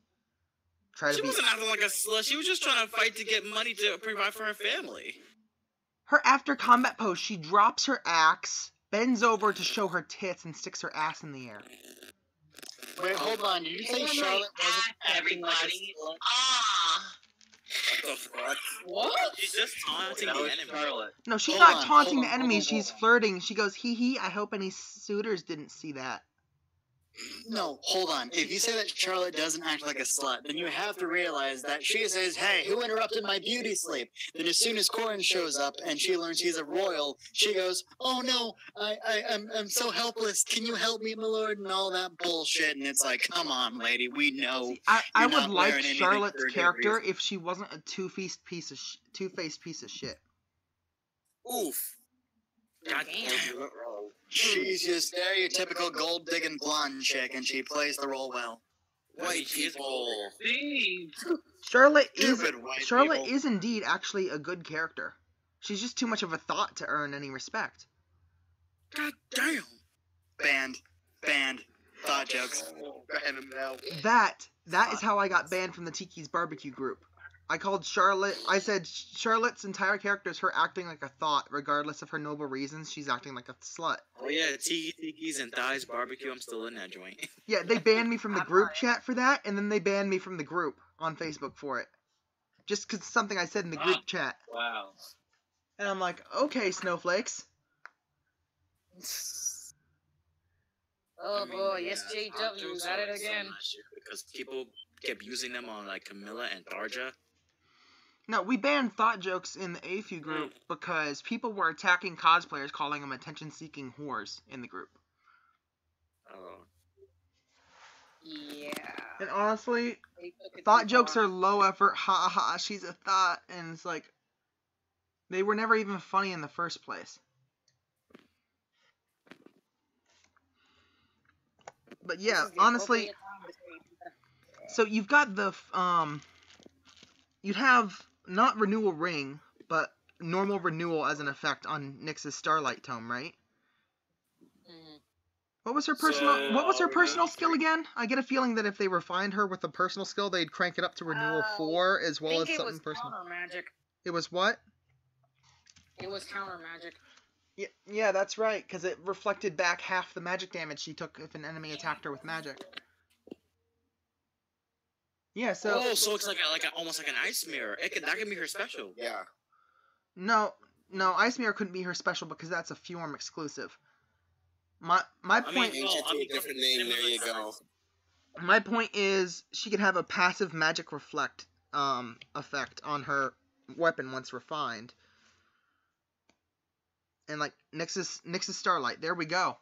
try to She be... wasn't acting like a slut. She was just trying to fight to get money to provide for her family. Her after combat pose, she drops her axe, bends over to show her tits, and sticks her ass in the air. Wait, hold on. Did you say Charlotte wasn't acting like a everybody. slut? Ah! What the fuck? What? She's just taunting That the was enemy. Charlotte. No, she's Hold not on, taunting hold the on, enemy, hold on, she's hold on. flirting. She goes, hee hee, I hope any suitors didn't see that. No, hold on. If you say that Charlotte doesn't act like a slut, then you have to realize that she says, hey, who interrupted my beauty sleep? Then as soon as Corin shows up and she learns he's a royal, she goes, oh no, I'm so helpless. Can you help me, my lord? And all that bullshit. And it's like, come on, lady, we know. See, I you're would not like wearing anything Charlotte's for a good character reason. if she wasn't a two-faced piece of shit. Oof. God Damn. damn. Not wrong. She's your stereotypical gold-digging blonde chick, and she plays the role well. White people. Steve! Charlotte is Stupid white Charlotte people. is indeed actually a good character. She's just too much of a thought to earn any respect. God damn. Banned. Thought jokes. Ban him now. That is how I got banned from the Tiki's barbecue group. I said Charlotte's entire character is her acting like a thought, regardless of her noble reasons. She's acting like a slut. Oh yeah, Tiki's and Thighs barbecue. I'm still in that joint. Yeah, they banned me from the I'm group not. chat for that, and then they banned me from the group on Facebook for it. Just 'cause it's something I said in the group chat. Wow. And I'm like, okay, snowflakes. Oh I mean, boy, yeah, SJW thought is jokes at are it like so again. much because people kept using them on like Camilla and Tharja. No, we banned thought jokes in the AYFEW group because people were attacking cosplayers, calling them attention-seeking whores in the group. Oh. Yeah. And honestly, They took it thought too jokes far. are low effort. Ha ha, she's a thought, and it's like they were never even funny in the first place. But yeah, This is the honestly, appropriate time to say- so you've got the you'd have not renewal ring, but normal renewal as an effect on Nyx's Starlight tome, right? Mhm. What was her So, personal skill again? I get a feeling that if they refined her with a personal skill, they'd crank it up to renewal 4 as I well think as it something was personal. counter magic. It was what? It was counter magic. Yeah, that's right, because it reflected back half the magic damage she took if an enemy attacked her with magic. Yeah, so so it's like almost like an ice mirror. That can be her special. Yeah. no, Ice Mirror couldn't be her special because that's a Fjorm exclusive. My point Change it to a different name. There you go. my point is she could have a passive magic reflect effect on her weapon once refined. And like Nyx's Starlight, there we go.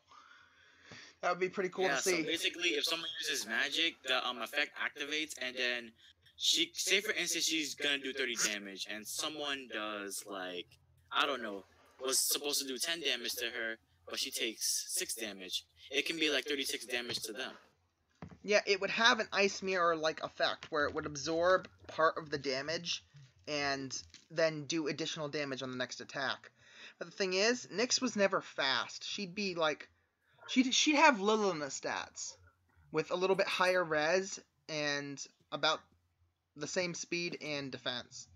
That would be pretty cool Yeah, to see. so basically, if someone uses magic, the effect activates, and then say for instance, she's gonna do 30 damage, and someone does like, I don't know, was supposed to do 10 damage to her, but she takes 6 damage. It can be like 36 damage to them. Yeah, it would have an Ice Mirror like effect where it would absorb part of the damage and then do additional damage on the next attack. But the thing is, Nyx was never fast. She'd be like, she'd have Lilina stats with a little bit higher res and about the same speed and defense.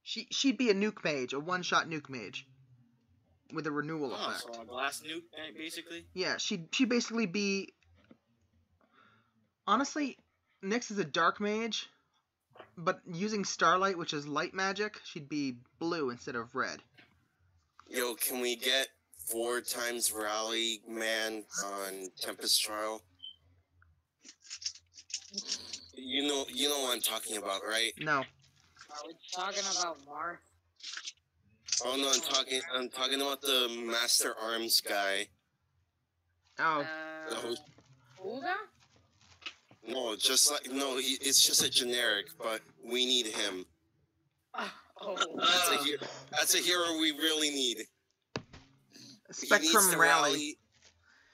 She'd be a nuke mage, a one-shot nuke mage with a renewal Oh, effect. so a glass nuke, basically. Yeah, she'd basically be. Honestly, Nyx is a dark mage, but using Starlight, which is light magic, she'd be blue instead of red. Yo, can we get 4 times Rally Man on Tempest Trial? You know what I'm talking about, right? No. Are we talking about Marth? Oh no, I'm talking about the Master Arms guy. Oh. Uga? No, it's just a generic, but we need him. That's a hero we really need. Spectrum Rally.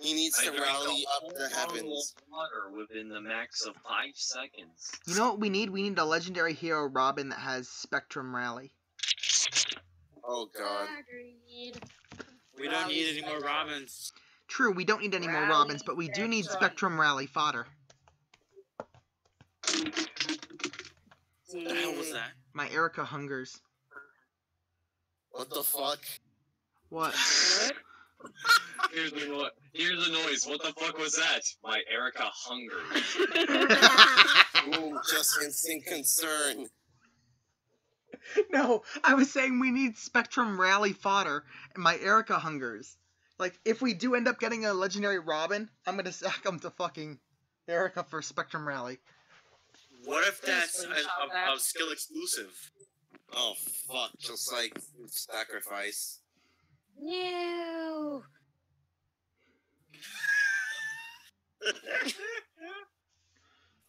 He needs to rally up the heavens. Water within the max of 5 seconds. You know what we need? We need a legendary hero Robin that has Spectrum Rally. Oh god. Agreed. We don't need any more Robins. True, we don't need any more Robins, but we do need Spectrum Rally fodder. What the hell was that? My Erica hungers. What the fuck? What? Here's the noise. What the fuck was that? My Erica hunger. Ooh, just instant concern. No, I was saying we need Spectrum Rally fodder, and my Erica hungers. Like, if we do end up getting a legendary Robin, I'm gonna sack him to fucking Erica for Spectrum Rally. What if that's a skill exclusive? Oh fuck, just like Sacrifice. No.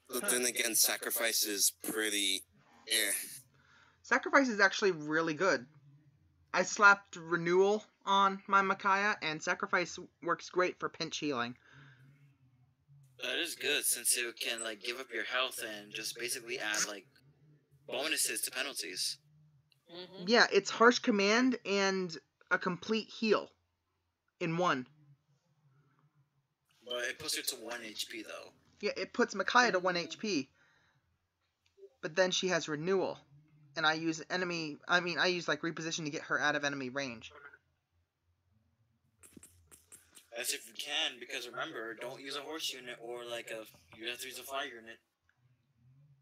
But then again, Sacrifice is pretty Sacrifice is actually really good. I slapped Renewal on my Micaiah, and Sacrifice works great for pinch healing. That is good, since it can like give up your health and just basically add like bonuses to penalties. Mm-hmm. Yeah, it's Harsh Command and a complete heal in one. But it puts her to 1 HP though. Yeah, it puts Micaiah to 1 HP. But then she has Renewal. And I use like reposition to get her out of enemy range. As if you can, because remember, don't use a horse unit or like you have to use a fire unit.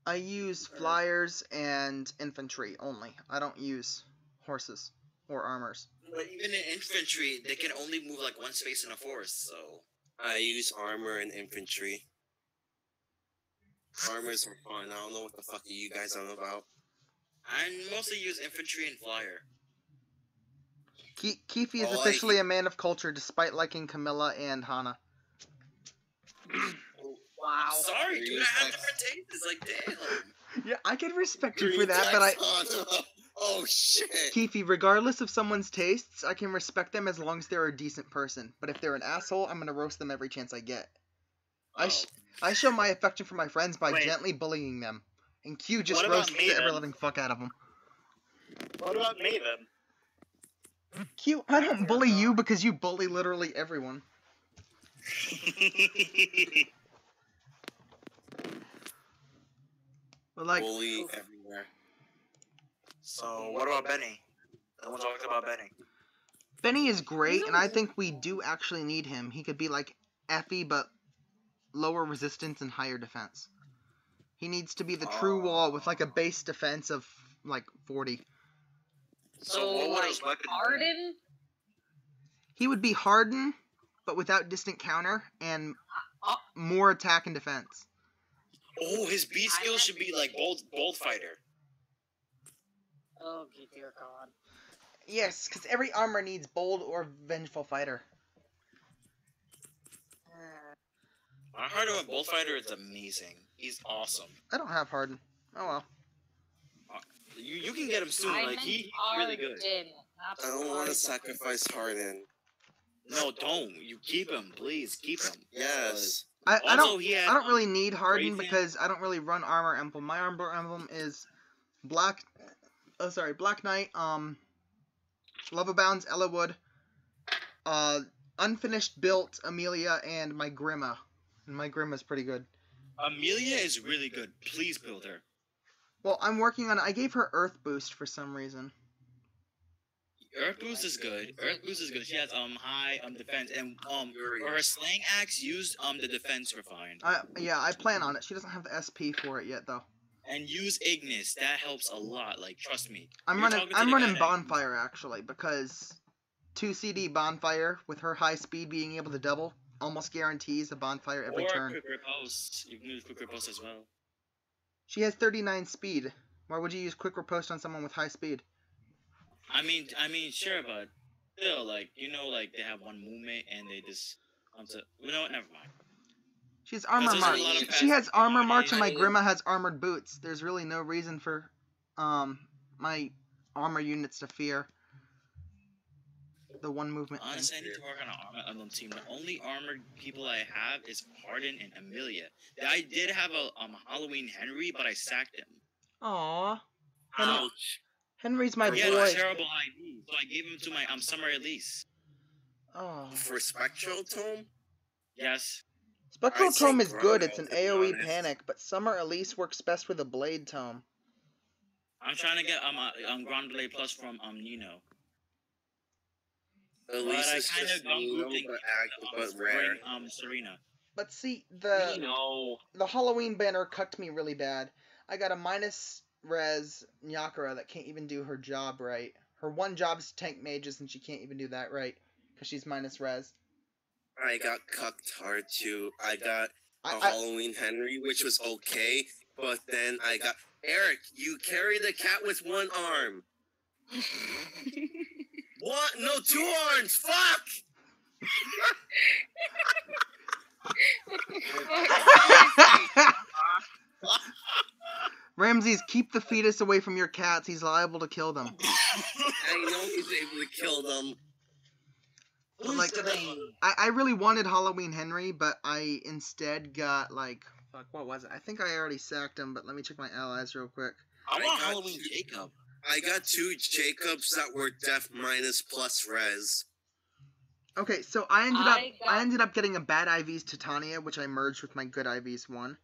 I use flyers and infantry only. I don't use horses or armors. But even in infantry, they can only move like one space in a forest, so... I use armor and infantry. Armors are fun. I don't know what the fuck are you guys on about. I mostly use infantry and flyer. Kefy is officially a man of culture despite liking Camilla and Hana. Wow. Sorry, dude, I have different tastes, like, damn. Yeah, I can respect you for that, but I... Oh, shit! Kefy, regardless of someone's tastes, I can respect them as long as they're a decent person. But if they're an asshole, I'm gonna roast them every chance I get. I show my affection for my friends by gently bullying them. And Q just roasts the ever-living fuck out of them. What about me, then? Q, I don't bully you because you bully literally everyone. But like, bully everywhere. So, what about Benny? No one talked about Benny. Benny is great, and I think we do actually need him. He could be like Effie, but lower resistance and higher defense. He needs to be the true wall with like a base defense of like 40. So what would his weapon Harden? He would be Harden, but without distant counter and more attack and defense. Oh, his B skill should be like bold fighter. Oh, dear God. Yes, because every armor needs bold or vengeful fighter. My Harden with bold fighter is amazing. He's awesome. I don't have Harden. Oh well. You can get him soon. Like he's really good. I don't want to sacrifice Harden. No, don't. You keep him, please. Keep him. Yes. I don't really need Harden because I don't really run armor emblem. My armor emblem is Black Knight, Love Abounds, Ellawood, Unfinished Built, Amelia, and my Grimma. And my Grimma's pretty good. Amelia is really good. Please build her. Well, I'm working on it. I gave her Earth Boost for some reason. Earth Boost is good. Earth Boost is good. She has high defense and for her slaying axe used the defense refined. Yeah, I plan on it. She doesn't have the SP for it yet though. And use Ignis. That helps a lot. Like trust me. I'm running Bonfire actually because 2 CD bonfire with her high speed being able to double almost guarantees a bonfire every or turn. quick riposte. You can use quick riposte as well. She has 39 speed. Why would you use quick riposte on someone with high speed? I mean, sure, but still, like, like they have one movement and they just never mind. She has armor march. She has armor march, and my Grima has armored boots. There's really no reason for my armor units to fear the one movement Honestly, I thing. need to work on an armor Emblem team. The only armored people I have is Pardon and Amelia. I did have a Halloween Henry, but I sacked him. Aww. Ouch. Henry's my He boy. had a terrible ID, so I gave him to my summer release. Oh. For Spectral Tome? Yes. Spectral I'd say Tome is good. Chrono, It's an to be AoE honest. panic, but Summer Elise works best with a Blade Tome. I'm trying to get Grand Blade Plus from Nino. At But least I it's kind just of gone Nino, grouping but rare. Serena. But see, No. the Halloween banner cucked me really bad. I got a minus res Nyakura that can't even do her job right. Her one job is to tank mages, and she can't even do that right because she's minus res. I got cucked hard too. I got a I- Halloween Henry, which was okay, but then I got Eric. You carry the cat with one arm. What? No, 2 arms. Fuck. Ramses, keep the fetus away from your cats. He's liable to kill them. I know he's able to kill them. But, like, I really wanted Halloween Henry, but I instead got, like, fuck, what was it? I think I already sacked him, but let me check my allies real quick. I want got Halloween you. Jacob. I got 2 Jacobs that were def minus plus res. Okay, so I ended up getting a bad IV's Titania, which I merged with my good IV's one.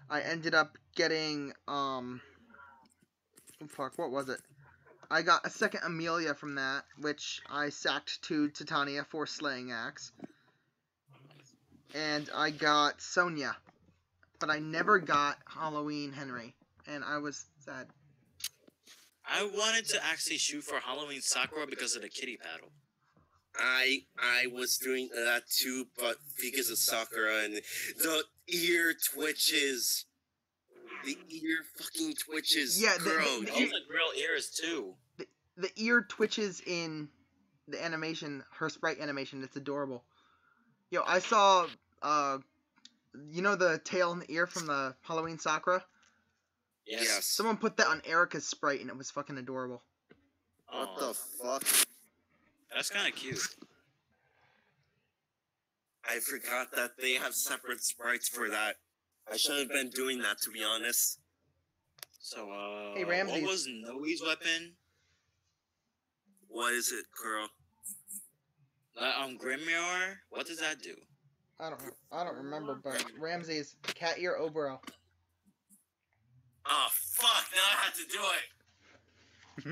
I ended up getting fuck, what was it? I got a second Amelia from that, which I sacked 2 Titania for Slaying Axe. And I got Sonya, but I never got Halloween Henry, and I was sad. I wanted to actually shoot for Halloween Sakura because of the kitty paddle. I was doing that too, but because of Sakura and the ear twitches. The ear fucking twitches. Yeah, Gross. Those are real ears too. The ear twitches in the animation, her sprite animation. It's adorable. Yo, I saw, you know the tail and the ear from the Halloween Sakura? Yes. Someone put that on Erica's sprite, and it was fucking adorable. What Aw, the fuck? That's kind of cute. I forgot that they have separate sprites for that. I should have been doing that, to be honest. So, Hey, Ramses. what was Noe's weapon? What is it, girl? Grimoire? What does that do? I don't remember, but Ramses, cat ear Obero. Oh, fuck, now I have to do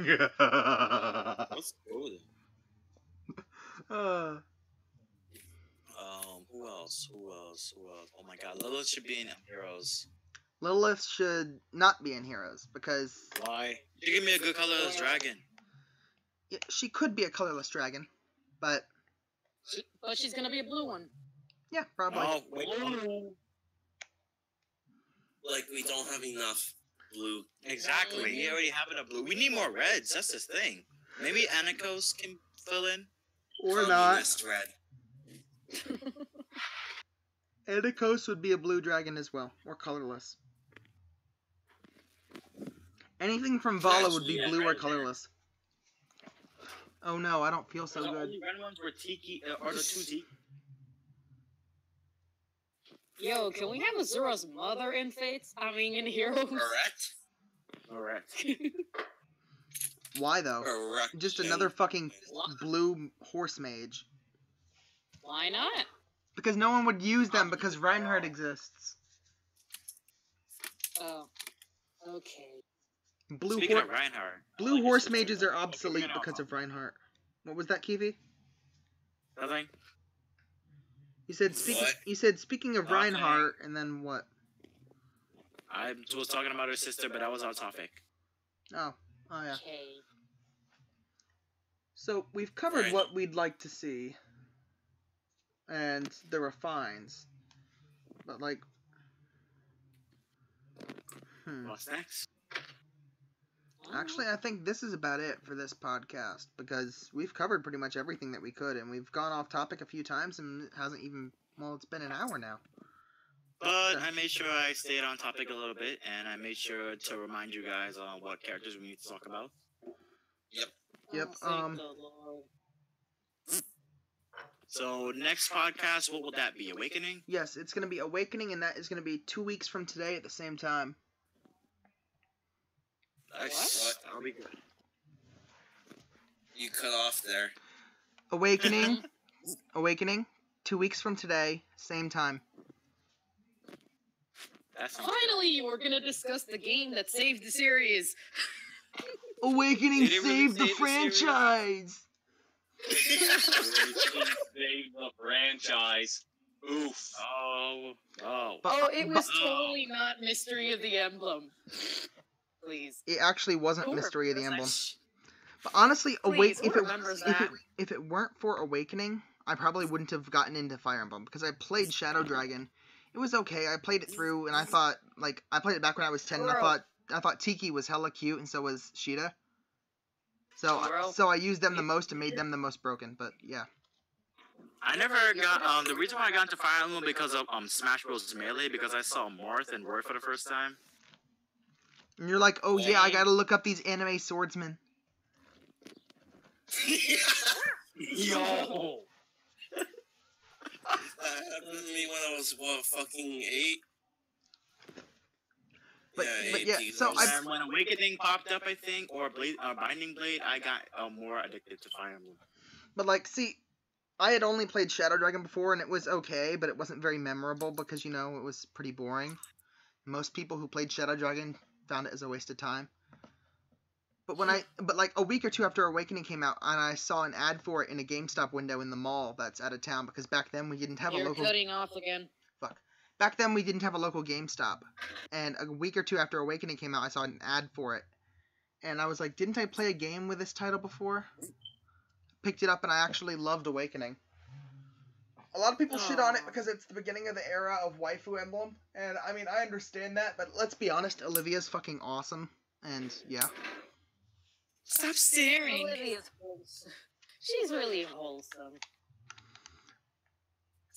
it! Let's go then. Who else? Oh my god, Lilith should be in Heroes. Lilith should not be in Heroes, because Why? You give me a good colorless dragon. yeah, she could be a colorless dragon, but But she's gonna be a blue one. yeah, probably. Oh, wait. Like, we don't have enough blue. Exactly. We already have it a blue. We need more reds. That's the thing. Maybe Anikos can fill in. Or not. Communist red. Edikos would be a blue dragon as well, or colorless. Anything from Vala would be blue or colorless. Oh no, I don't feel so The good. only red ones were Tiki, or the 2 Tiki. Yo, can we have Azura's mother in Fates? I mean, in Heroes? Correct? Correct. Why though? Correct. Just another fucking blue horse mage. Why not? Because no one would use them because Reinhardt exists. Oh, okay. Blue Speaking of Reinhardt. blue horse mages are obsolete because of Reinhardt. What was that, Kefy? Nothing. You said speaking of Nothing. Reinhardt, and then what? I was talking about her sister, but that was our topic. Oh yeah. Okay. So we've covered Right. what we'd like to see, and the refines. But like, What's next? actually, I think this is about it for this podcast because we've covered pretty much everything that we could, and we've gone off topic a few times, and it hasn't even. Well, it's been an hour now. But I made sure I stayed on topic a little bit, and I made sure to remind you guys on what characters we need to talk about. Yep. Oh, thank the Lord. So next podcast, what will that be? Awakening? Yes, it's gonna be Awakening, and that is gonna be 2 weeks from today at the same time. What? That'll be good. You cut off there. Awakening, Awakening, 2 weeks from today, same time. That's Finally, we're gonna discuss the game that saved the series. Awakening Did it really saved the save the series? franchise. Save the franchise. Oof. Oh. Oh, it was but- totally not Mystery of the Emblem. Please. It actually wasn't Who Mystery of the remembers Emblem. But honestly, Please, who remembers that? if it weren't for Awakening, I probably wouldn't have gotten into Fire Emblem because I played Shadow Dragon. It was okay. I played it through, and I thought I played it back when I was 10, and I thought Tiki was hella cute, and so was Sheeta. So I used them the most and made them the most broken. But yeah. I never got the reason why I got into Fire Emblem because of Smash Bros. Melee because I saw Marth and Roy for the first time. And you're like, oh yeah, I gotta look up these anime swordsmen. Yo. That happened to me when I was fucking 8. But eight, yeah, Jesus. so And when Awakening popped up, I think, or Binding Blade, I got more addicted to Fire Emblem. But like, see, I had only played Shadow Dragon before, and it was okay, but it wasn't very memorable because, you know, it was pretty boring. Most people who played Shadow Dragon found it as a waste of time. But but like a week or two after Awakening came out, and I saw an ad for it in a GameStop window in the mall that's out of town, because back then we didn't have a You're local. cutting off again. Back then we didn't have a local GameStop, and a week or two after Awakening came out, I saw an ad for it, and I was like, didn't I play a game with this title before? Picked it up, and I actually loved Awakening. A lot of people shit on it because it's the beginning of the era of waifu Emblem, and I mean, I understand that, but let's be honest, Olivia's fucking awesome, and yeah. Stop staring. Olivia's wholesome. She's really wholesome.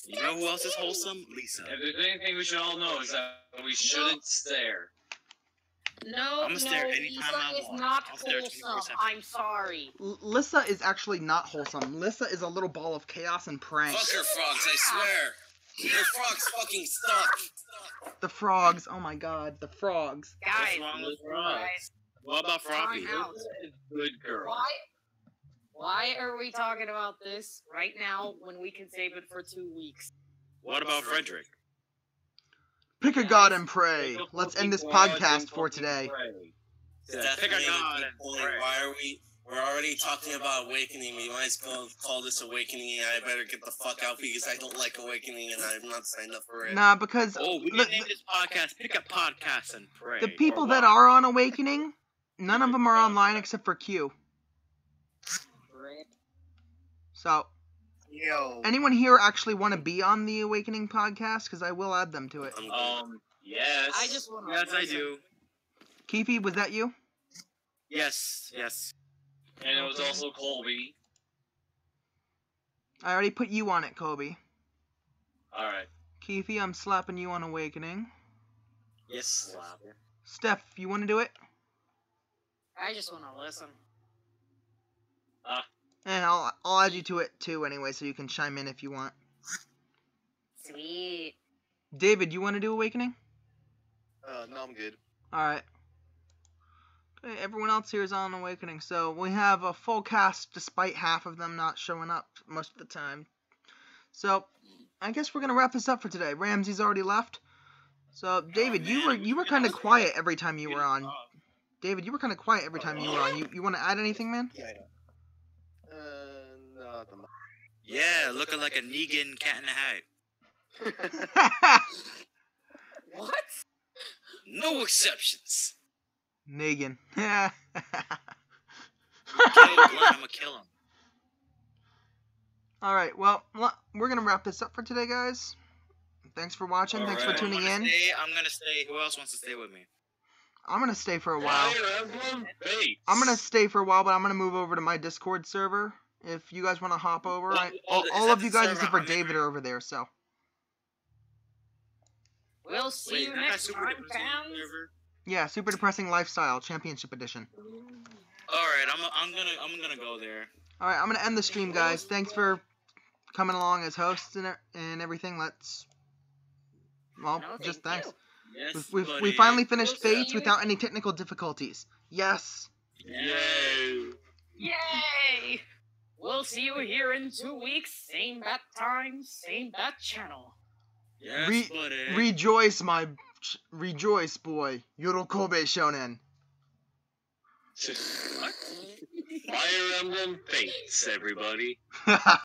You know who else is wholesome? Lisa. If there's anything we should all know is that we shouldn't stare. No, I'ma stare anytime Lisa I is want. not I'll stare wholesome. 24/7. I'm sorry. Lissa is actually not wholesome. Lissa is a little ball of chaos and prank. Fuck your frogs, I swear. Your frogs fucking stop. The frogs, oh my god, the frogs. Guys, What's wrong with guys, frogs? What about Froggy? Time out. Good girl. Why are we talking about this right now when we can save it for 2 weeks? What about Frederick? Pick a god and pray. Let's end this podcast for today. Pick a god and Holy, pray. why are we? We're already talking about Awakening. We might as well call this Awakening, and I better get the fuck out because I don't like Awakening, and I'm not signed up for it. Nah, because Oh, we can name this podcast Pick a Podcast and Pray. the people Or that what? are on Awakening, none of them are online except for Q. Rip. So, Yo. anyone here actually want to be on the Awakening podcast? Because I will add them to it. Yes. I just want to. Yes, I do. Kefy, was that you? Yes. And it was also Colby. I already put you on it, Colby. Alright. Kefy, I'm slapping you on Awakening. Yes. Steph, you want to do it? I just want to listen. And I'll add you to it too anyway, so you can chime in if you want. Sweet. David, you want to do Awakening? No, I'm good. Alright. Okay, everyone else here is on Awakening, so we have a full cast despite half of them not showing up most of the time. So, I guess we're gonna wrap this up for today. Ramsey's already left. So, David, you were kind of quiet every time you were on. David, you were kind of quiet every time you were on. You want to add anything, man? No, at the moment. Yeah, looking like a Negan cat in a hat. What? No exceptions. Negan. I'ma kill him. All right. Well, we're gonna wrap this up for today, guys. Thanks for watching. Thanks for Alright, tuning in. I'm gonna stay. Who else wants to stay with me? I'm gonna stay for a while. Fire Emblem Fates. I'm gonna stay for a while, but I'm gonna move over to my Discord server. If you guys want to hop over, all of you guys except for David are over there. So. We'll see you next time, fans. Yeah, Super Depressing Lifestyle Championship Edition. Alright, I'm gonna go there. All right, I'm gonna end the stream, guys. Thanks for coming along as hosts and everything. Just thanks. Yes, We finally finished Fates without any technical difficulties. Yes. Yay! Yay! We'll see you here in 2 weeks. Same bat time, same bat channel. Yes, buddy. Rejoice, rejoice, boy. Yorokobe Shonen. Fire Emblem Fates, everybody.